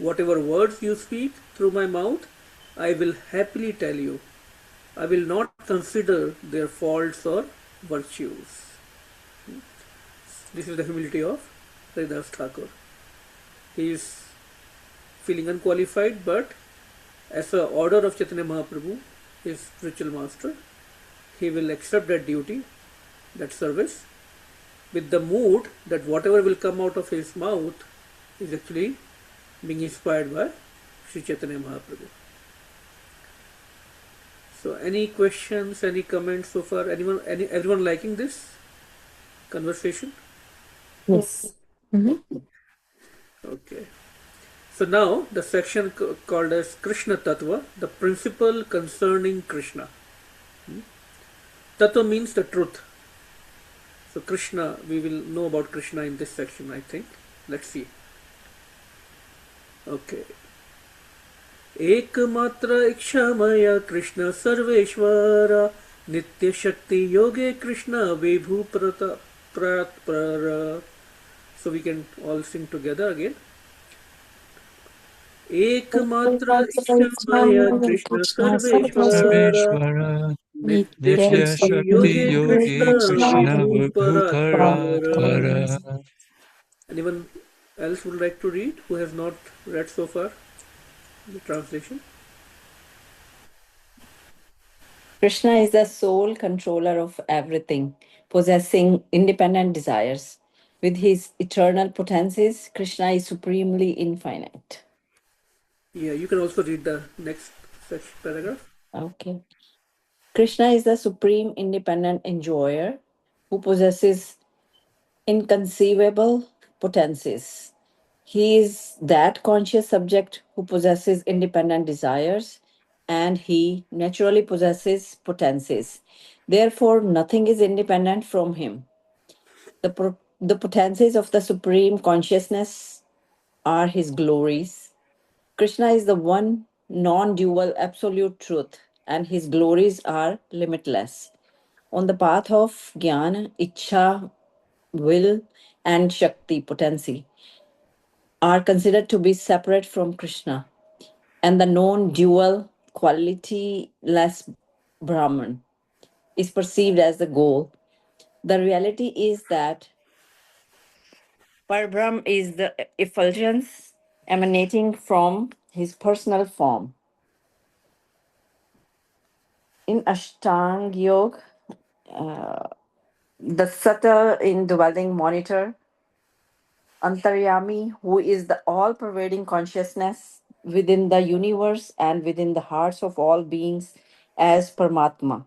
Whatever words you speak through my mouth, I will happily tell you. I will not consider their faults or virtues. This is the humility of Haridas Thakur. He is feeling unqualified, but as an order of Chaitanya Mahaprabhu, his spiritual master, he will accept that duty, that service, with the mood that whatever will come out of his mouth is actually being inspired by Sri Chaitanya Mahaprabhu. So any questions, any comments so far? Everyone liking this conversation? Yes. Okay. So now the section called as Krishna Tattva, the principle concerning Krishna. Tattva means the truth. So Krishna, we will know about Krishna in this section, I think. Let's see. Okay. एकमात्र इच्छामय कृष्ण सर्वेश्वर नित्य शक्ति योगे कृष्ण विभु प्रतर. So we can all sing together again. एकमात्र इच्छामय Krishna Sarveshwar Sarveshwara नित्य Nitya शक्ति Shakti योगे Yogi Krishna Krishna Vibhu Vibhu परात्पर. Paratpara. Anyone else would like to read who has not read so far the translation? Krishna is the sole controller of everything, possessing independent desires. With his eternal potencies, Krishna is supremely infinite. Yeah, you can also read the next paragraph. Okay. Krishna is the supreme independent enjoyer who possesses inconceivable potencies. He is that conscious subject who possesses independent desires, and he naturally possesses potencies. Therefore, nothing is independent from him. The potencies of the supreme consciousness are his glories. Krishna is the one non dual absolute truth, and his glories are limitless. On the path of Jnana, Ichha, will, and Shakti potency are considered to be separate from Krishna, and the non dual qualityless Brahman is perceived as the goal. The reality is that Parbrahm is the effulgence emanating from his personal form. In Ashtanga Yoga, the subtle indwelling monitor, Antaryami, who is the all pervading consciousness within the universe and within the hearts of all beings as Paramatma,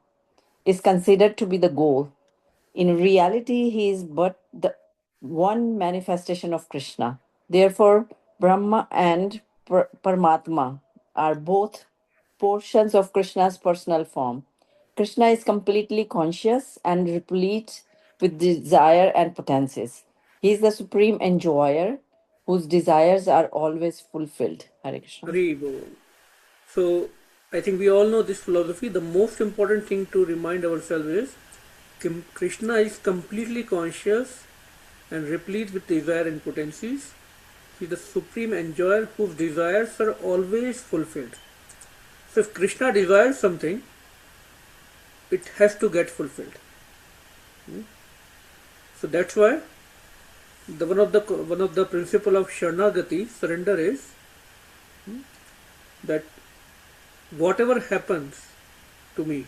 is considered to be the goal. In reality, he is but the one manifestation of Krishna. Therefore, Brahma and Paramatma are both portions of Krishna's personal form. Krishna is completely conscious and replete with desire and potencies. He is the supreme enjoyer whose desires are always fulfilled. Hare Krishna. Hari Bol. So, I think we all know this philosophy. The most important thing to remind ourselves is Krishna is completely conscious and replete with desire and potencies. He is the supreme enjoyer whose desires are always fulfilled. So, if Krishna desires something, it has to get fulfilled. So that's why one of the principle of Sharanagati, surrender, is that whatever happens to me,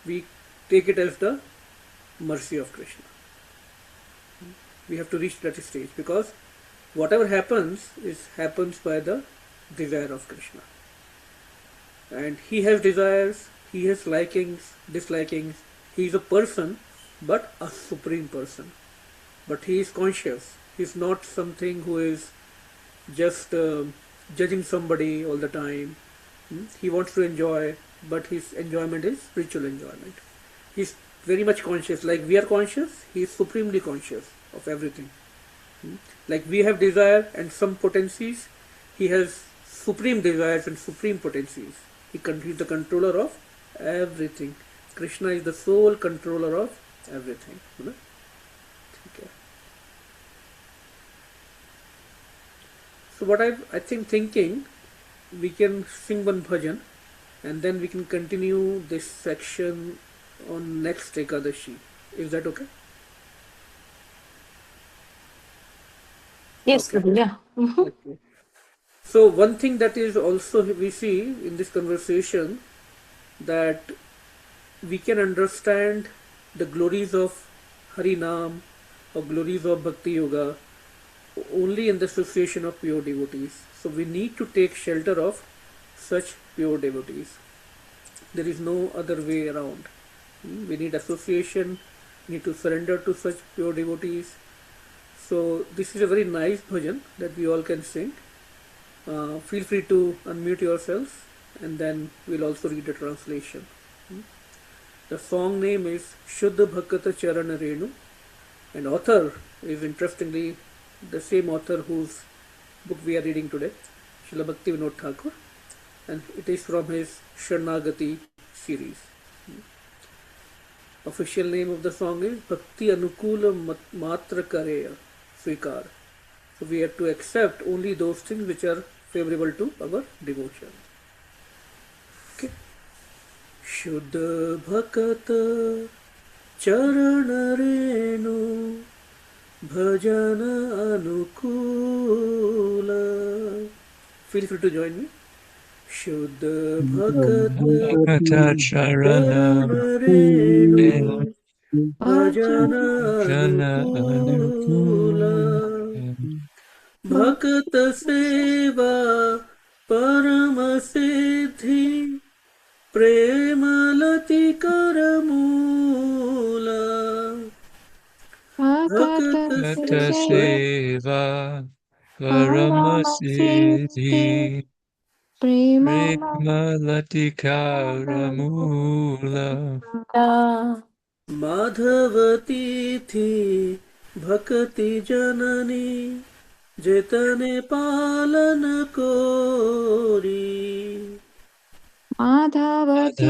we take it as the mercy of Krishna. We have to reach that stage because whatever happens by the desire of Krishna. And he has desires, he has likings, dislikings. He is a person, but a supreme person. But he is conscious. He is not something who is just judging somebody all the time. He wants to enjoy, but his enjoyment is spiritual enjoyment. He is very much conscious. Like we are conscious, he is supremely conscious of everything. Like we have desire and some potencies, he has supreme desires and supreme potencies. He is the controller of everything. Krishna is the sole controller of everything. Okay. So what I think thinking, we can sing one bhajan and then we can continue this section on next Ekadashi. Is that okay? Yes, Okay. Prabhu, yeah. Okay. So one thing that is also we see in this conversation, that we can understand the glories of Harinam or glories of Bhakti Yoga only in the association of pure devotees. So we need to take shelter of such pure devotees. There is no other way around. We need association, we need to surrender to such pure devotees. So this is a very nice bhajan that we all can sing. Feel free to unmute yourselves and then we'll also read the translation. The song name is Shuddha Bhakata Charana Renu, and author is interestingly the same author whose book we are reading today, Srila Bhakti Vinod Thakur, and it is from his Sharanagati series. Official name of the song is Bhakti Anukula Matra Kareya Svikar. So we have to accept only those things which are favorable to our devotion. Okay. Shuddha Bhakata Charana Renu Bhajana Anukula. Feel free to join me. Shuddha Bhakata Bhakata Charana Charana Renu Bhajana Jana Anukula Anukula. Bhakta Seva Parama Siddhi Premalati Karamula. Bhakta Bhakta Seva Seva Paramasiddhi Prema Latikaramula Madhavati thi Bhakti Janani Jetane Palan Kori. Madhavati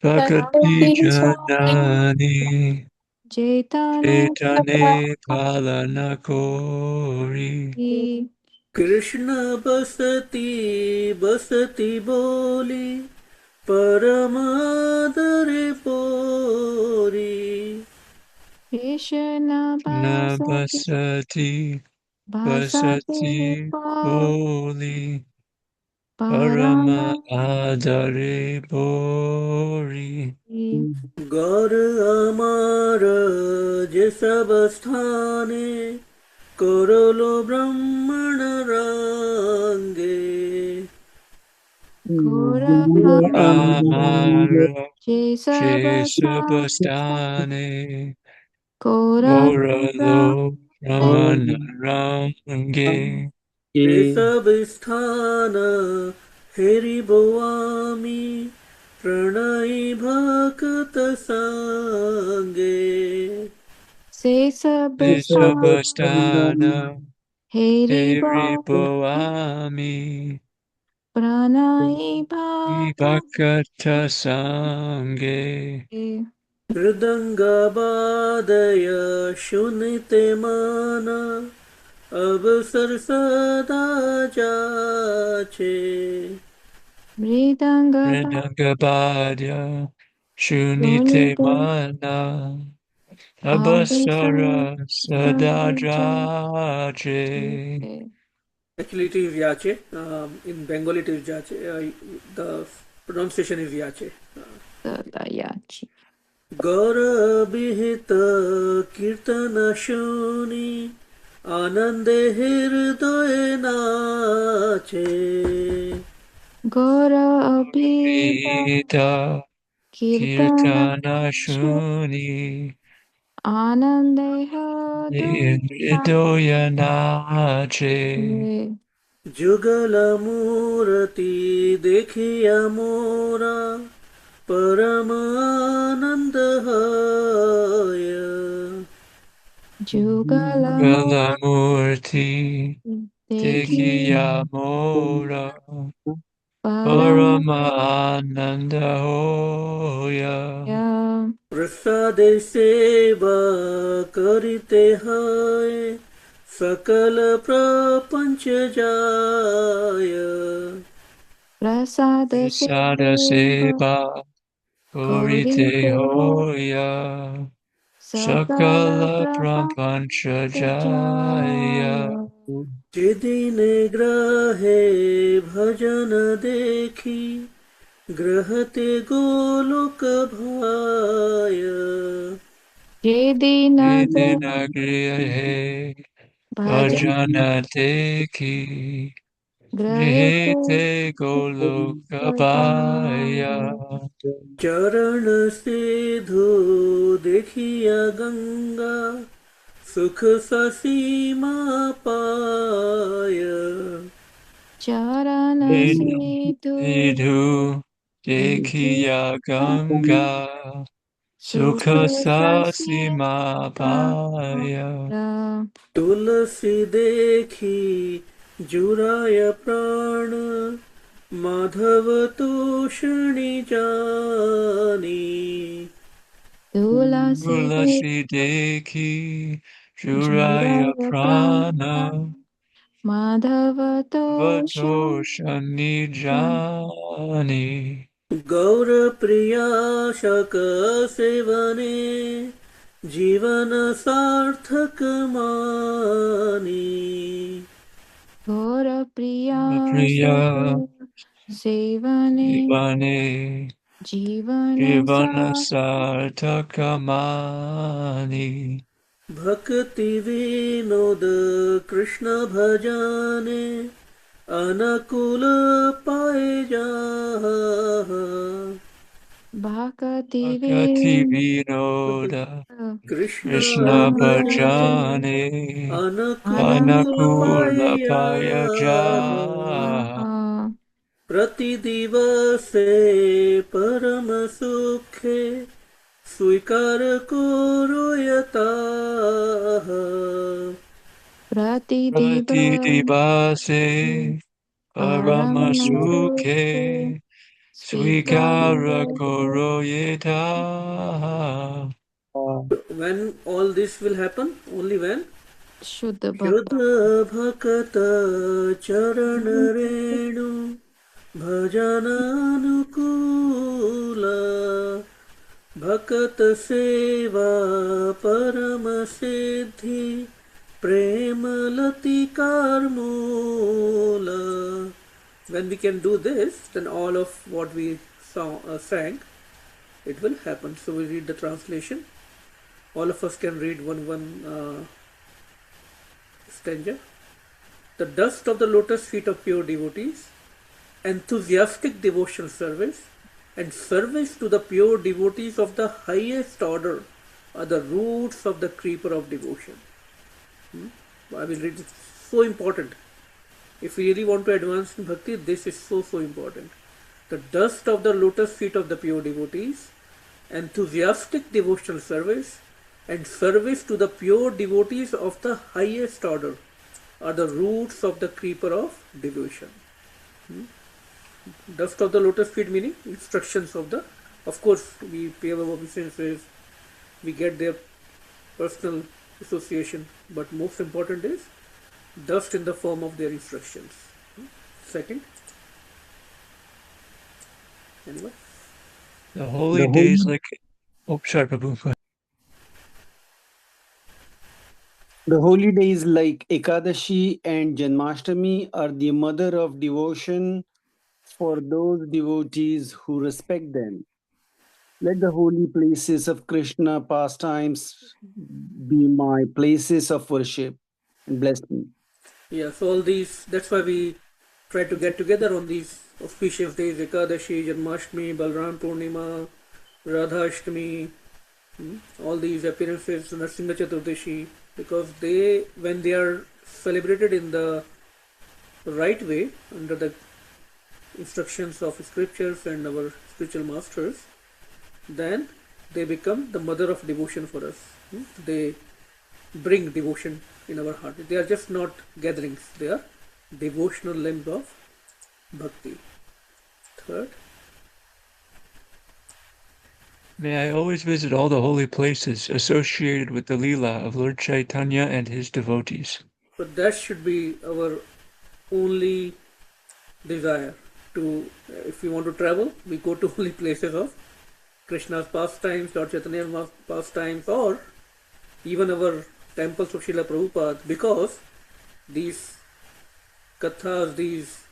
Bhakti Janani Chaitanya Chaitane Palanakori Krishna बसती बसती बोली परमादरे पोरी Krishna Basati Nabasati Basati Basati Pa Boli Parama Parama Adare Bori गौर अमार जे सब स्थाने करोलो ब्रह्मण रांगे Gora Amara Jesabastani Shesabastane Gora Oralo Ramanarange हे सब स्थान हेरि बोआमी प्रणयी भक्त संगे Se Sabastani Desabastana Heri Heriboami Pranai Bhakta Vipakata Sange मृदङ्गवादय शृणुते मन अवसर सदा जाचे Mridanga Vrinagabhadya Shunite Bhakti Mana Abhasa Abhasara Sadajaje Actually, it is Yache. In Bengali, it is Jache. The pronunciation is Yache. Sadayachi. गौरविहित कीर्तन शुनि आनन्दे हृदय नाचे Gora Abhita Rita Kirtana Kirtana Shuni Anandeha Hridoya Nache जुगल मूर्ति देखिया मोरा परम आनंद है Jugalamo Galamurti Dekhi Dekiyamora Param Paramananda Hoya Ya प्रसाद सेवा करते हैं सकल प्रपंच जाय Prasada Sada Seva Seva Purite Korite Hoya Sakala Sakala Prapancha Jaya Prapachaya Jithin ग्रहे भजन देखी ग्रहते गोलोक भाय Jedinagar Vidinagrihe Bhajan Bhajana Deki Grahate Grihite Golokabaya चरण सिधु देखिया गंगा सुख ससीमा पाय Charana Siddhu Vidhu Dekhi Dekiya Ganga Sukha Sasima Paya तुलसी देखी जुराय प्राण माधव तोषणी जानी Tulasi Tulasi Deki Shuraya Juraya Prana Prana Madhavato Vatosha Nijani गौर प्रिया शक सेवने जीवन सार्थक मानी Gora Priya Priya Sevane Ivane Jivana Jivana Sa Sartakamani भक्ति विनोद कृष्ण भजने अनुकूल पाए जा Bhakati Bhakti Vin Vinoda Krishna Krishna भजने Bhajane अनुकूल Anakula पाया Payaja प्रतिदिवसे परम सुखे स्वीकार करो यताः Prati Prati Diva Dibase Paramasuke Paramasuke Swigara Svikara Koroyeta When all this will happen? Only when Shuddha Bhakta. Shuddha Bhakata Charana Renu Bhajananukula Bhakat Seva Parama Siddhi Premalati Karmula. When we can do this, then all of what we sang, it will happen. So we read the translation. All of us can read one stanza. The dust of the lotus feet of pure devotees, enthusiastic devotional service, and service to the pure devotees of the highest order are the roots of the creeper of devotion. I will read it. So important. If we really want to advance in bhakti, this is so important. The dust of the lotus feet of the pure devotees, enthusiastic devotional service, and service to the pure devotees of the highest order are the roots of the creeper of devotion. Dust of the lotus feet meaning instructions of the, of course, we pay our obeisances, we get their personal association, but most important is dust in the form of their instructions. Second, anyone? The holy days like... Oh, sorry, Prabhu. Go ahead. The holy days like Ekadashi and Janmashtami are the mother of devotion for those devotees who respect them. Let the holy places of Krishna pastimes be my places of worship, and bless me. Yeah, so all these, that's why we try to get together on these auspicious days, Ekadashi, Janmashtami, Balram Purnima, Radha Ashtami, all these appearances, Narasimha Chaturdashi, because they, when they are celebrated in the right way, under the instructions of scriptures and our spiritual masters, then they become the mother of devotion for us. They bring devotion in our heart. They are just not gatherings, they are devotional limbs of bhakti. Third, May I always visit all the holy places associated with the Leela of Lord Chaitanya and his devotees. but that should be our only desire. To, if we want to travel, we go to holy places of Krishna's pastimes, Lord Chaitanya's pastimes, or even our temples of Srila Prabhupada, because these kathas, these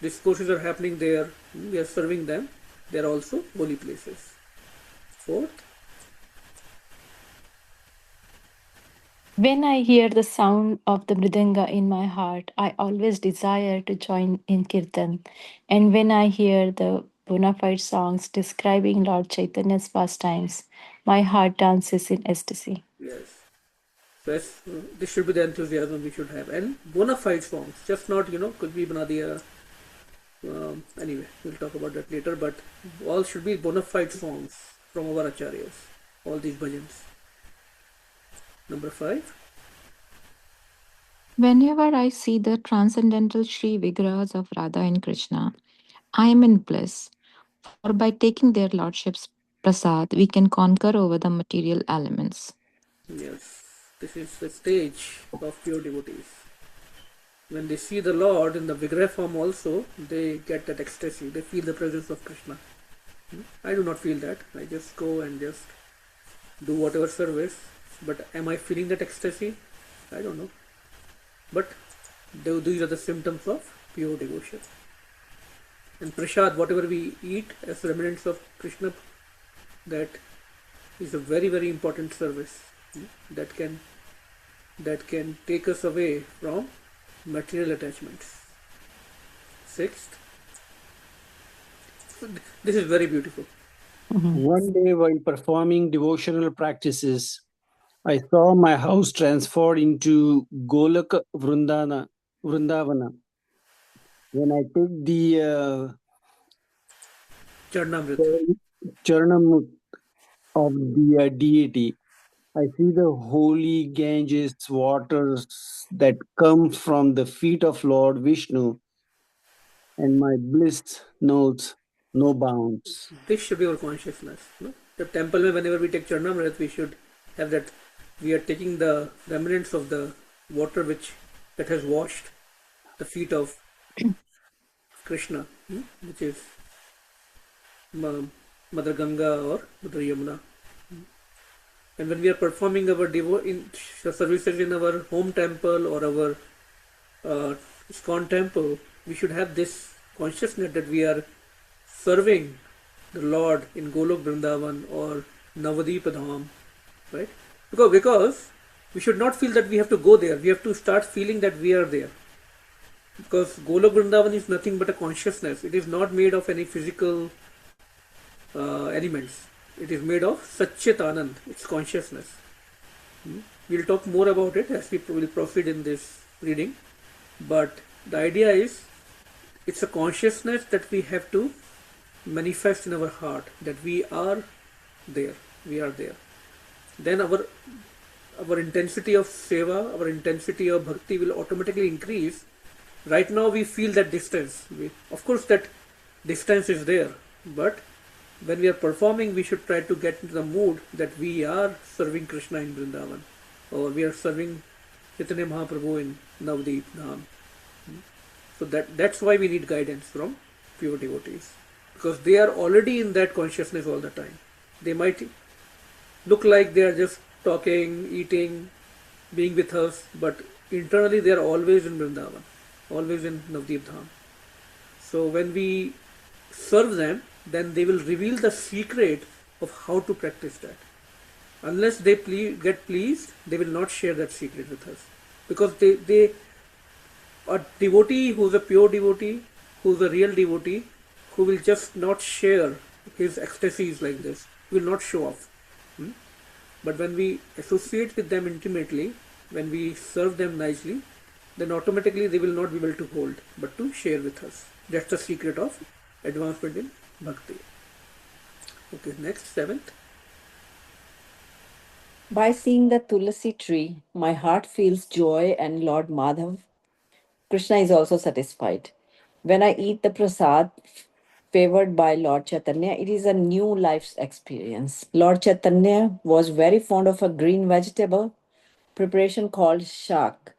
discourses are happening there, we are serving them, they are also holy places. Fourth, When I hear the sound of the mridanga in my heart, I always desire to join in kirtan. And when I hear the bona fide songs describing Lord Chaitanya's pastimes, my heart dances in ecstasy. yes. So this should be the enthusiasm we should have. And bona fide songs, just not, could be bana diya. Anyway, we'll talk about that later, but all should be bona fide songs from our acharyas, all these bhajans. Number 5, Whenever I see the transcendental Sri Vigrahas of Radha and Krishna, I am in bliss. For by taking their lordship's prasad, we can conquer over the material elements. yes, this is the stage of pure devotees. When they see the Lord in the Vigraha form also, they get that ecstasy, they feel the presence of Krishna. I do not feel that. I just go and just do whatever service. But am I feeling that ecstasy? I don't know. But these are the symptoms of pure devotion. And prasad, whatever we eat as remnants of Krishna, that is a very, very important service that can take us away from material attachments. Sixth, this is very beautiful. One day, while performing devotional practices, I saw my house transformed into Golaka Vrindavana. When I took the Charnamrita. Charanam of the deity, I see the holy Ganges waters that come from the feet of Lord Vishnu, and my bliss knows no bounds. This should be our consciousness. No? The temple, whenever we take Charnamrit, we should have that we are taking the remnants of the water that has washed the feet of Krishna, which is Mother Ganga or Mother Yamuna. And when we are performing our services in our home temple or our ISKCON temple, we should have this consciousness that we are serving the Lord in Golok Vrindavan or Navadip Dham, right? Because we should not feel that we have to go there. We have to start feeling that we are there. Because Golok Vrindavan is nothing but a consciousness. It is not made of any physical elements. It is made of Satchit Anand. It's consciousness. We'll talk more about it as we will proceed in this reading. But the idea is, it's a consciousness that we have to manifest in our heart, that we are there. We are there. Then our intensity of seva, our intensity of bhakti will automatically increase. Right now we feel that distance. Of course that distance is there, but when we are performing, we should try to get into the mood that we are serving Krishna in Vrindavan, or we are serving Chaitanya Mahaprabhu in Navadip Dham. So that's why we need guidance from pure devotees, because they are already in that consciousness all the time. They might look like they are just talking, eating, being with us, but internally they are always in Vrindavan, always in Navadip Dham. So when we serve them, then they will reveal the secret of how to practice that. Unless they get pleased, they will not share that secret with us. Because a devotee who is a pure devotee, who is a real devotee, who will just not share his ecstasies like this, will not show off. But when we associate with them intimately, when we serve them nicely, then automatically they will not be able to hold, but to share with us. That's the secret of advancement in bhakti. Okay, next, 7th. By seeing the tulsi tree, my heart feels joy, and Lord Madhav, Krishna, is also satisfied. When I eat the prasad favored by Lord Chaitanya, it is a new life's experience. Lord Chaitanya was very fond of a green vegetable preparation called shak.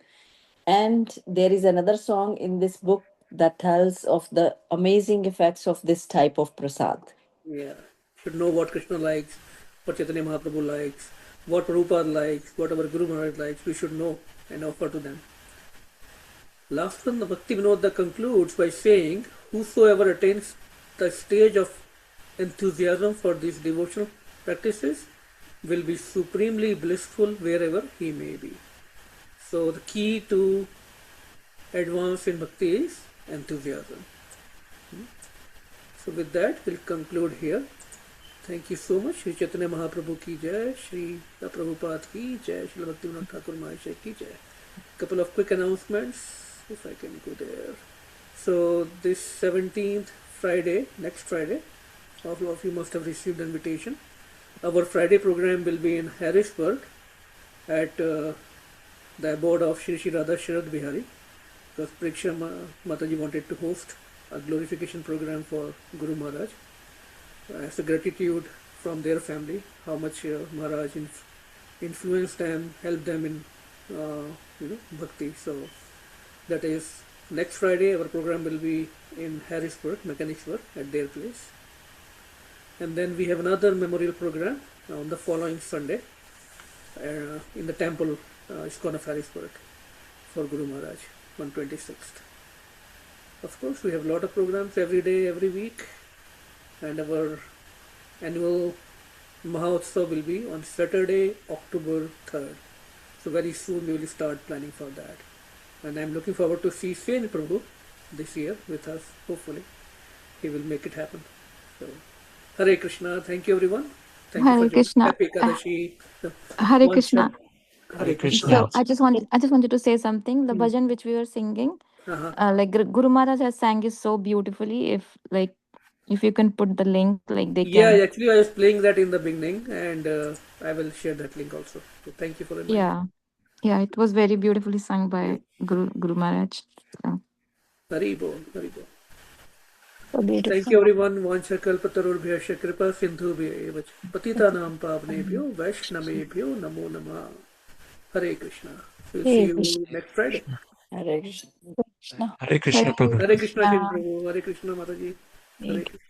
And there is another song in this book that tells of the amazing effects of this type of prasad. Yeah, should know what Krishna likes, what Chaitanya Mahaprabhu likes, what Prabhupada likes, what our Guru Maharaj likes. We should know and offer to them. Last one, the Bhakti Vinodda concludes by saying, whosoever attains the stage of enthusiasm for these devotional practices will be supremely blissful wherever he may be. So the key to advance in bhakti is enthusiasm. So with that, we'll conclude here. Thank you so much. Shri Chaitanya Mahaprabhu ki jai, Shri Prabhupada ki jai, Shri Bhaktivinoda Thakur Maharaj ki jai. Couple of quick announcements, if I can go there. So this 17th Friday, next Friday, all of you must have received an invitation. Our Friday program will be in Harrisburg at the abode of Shri Shri Radha Sharad Bihari, because Priksha Mataji wanted to host a glorification program for Guru Maharaj as a gratitude from their family, how much Maharaj influenced them, helped them in bhakti. So that is next Friday. Our program will be in Harrisburg, Mechanicsburg, at their place. And then we have another memorial program on the following Sunday in the temple ISKCON of Harrisburg for Guru Maharaj, 126th. Of course, we have a lot of programs every day, every week, and our annual Mahotsav will be on Saturday, October 3rd. So very soon we will start planning for that. And I'm looking forward to see Sen Prabhu this year with us, hopefully. He will make it happen. So, Hare Krishna. Thank you, everyone. Thank you for Hare joining. Krishna. Happy Ekadashi. Hare One Krishna. shot. Hare Krishna. So I just wanted to say something. The bhajan which we were singing, like Guru Maharaj has sang it so beautifully. If you can put the link, like they Yeah, can. actually I was playing that in the beginning, and I will share that link also. So thank you for reminding. Yeah, it was very beautifully sung by Guru Maharaj. So. Hari Bol, Hari Bol. So beautiful. Thank you everyone. Vanchakalpatarubhyascha kripa sindhubhya evacha patitanam pavnebhyo vaishnavebhyo namo namah. Hare Krishna. We'll see Hare you Krishna. next Friday. Hare Krishna. Krishna. Hare Krishna, Prabhu. Hare Krishna Krishna. Sri Prabhu. Hare Krishna Mataji. Hare Krishna.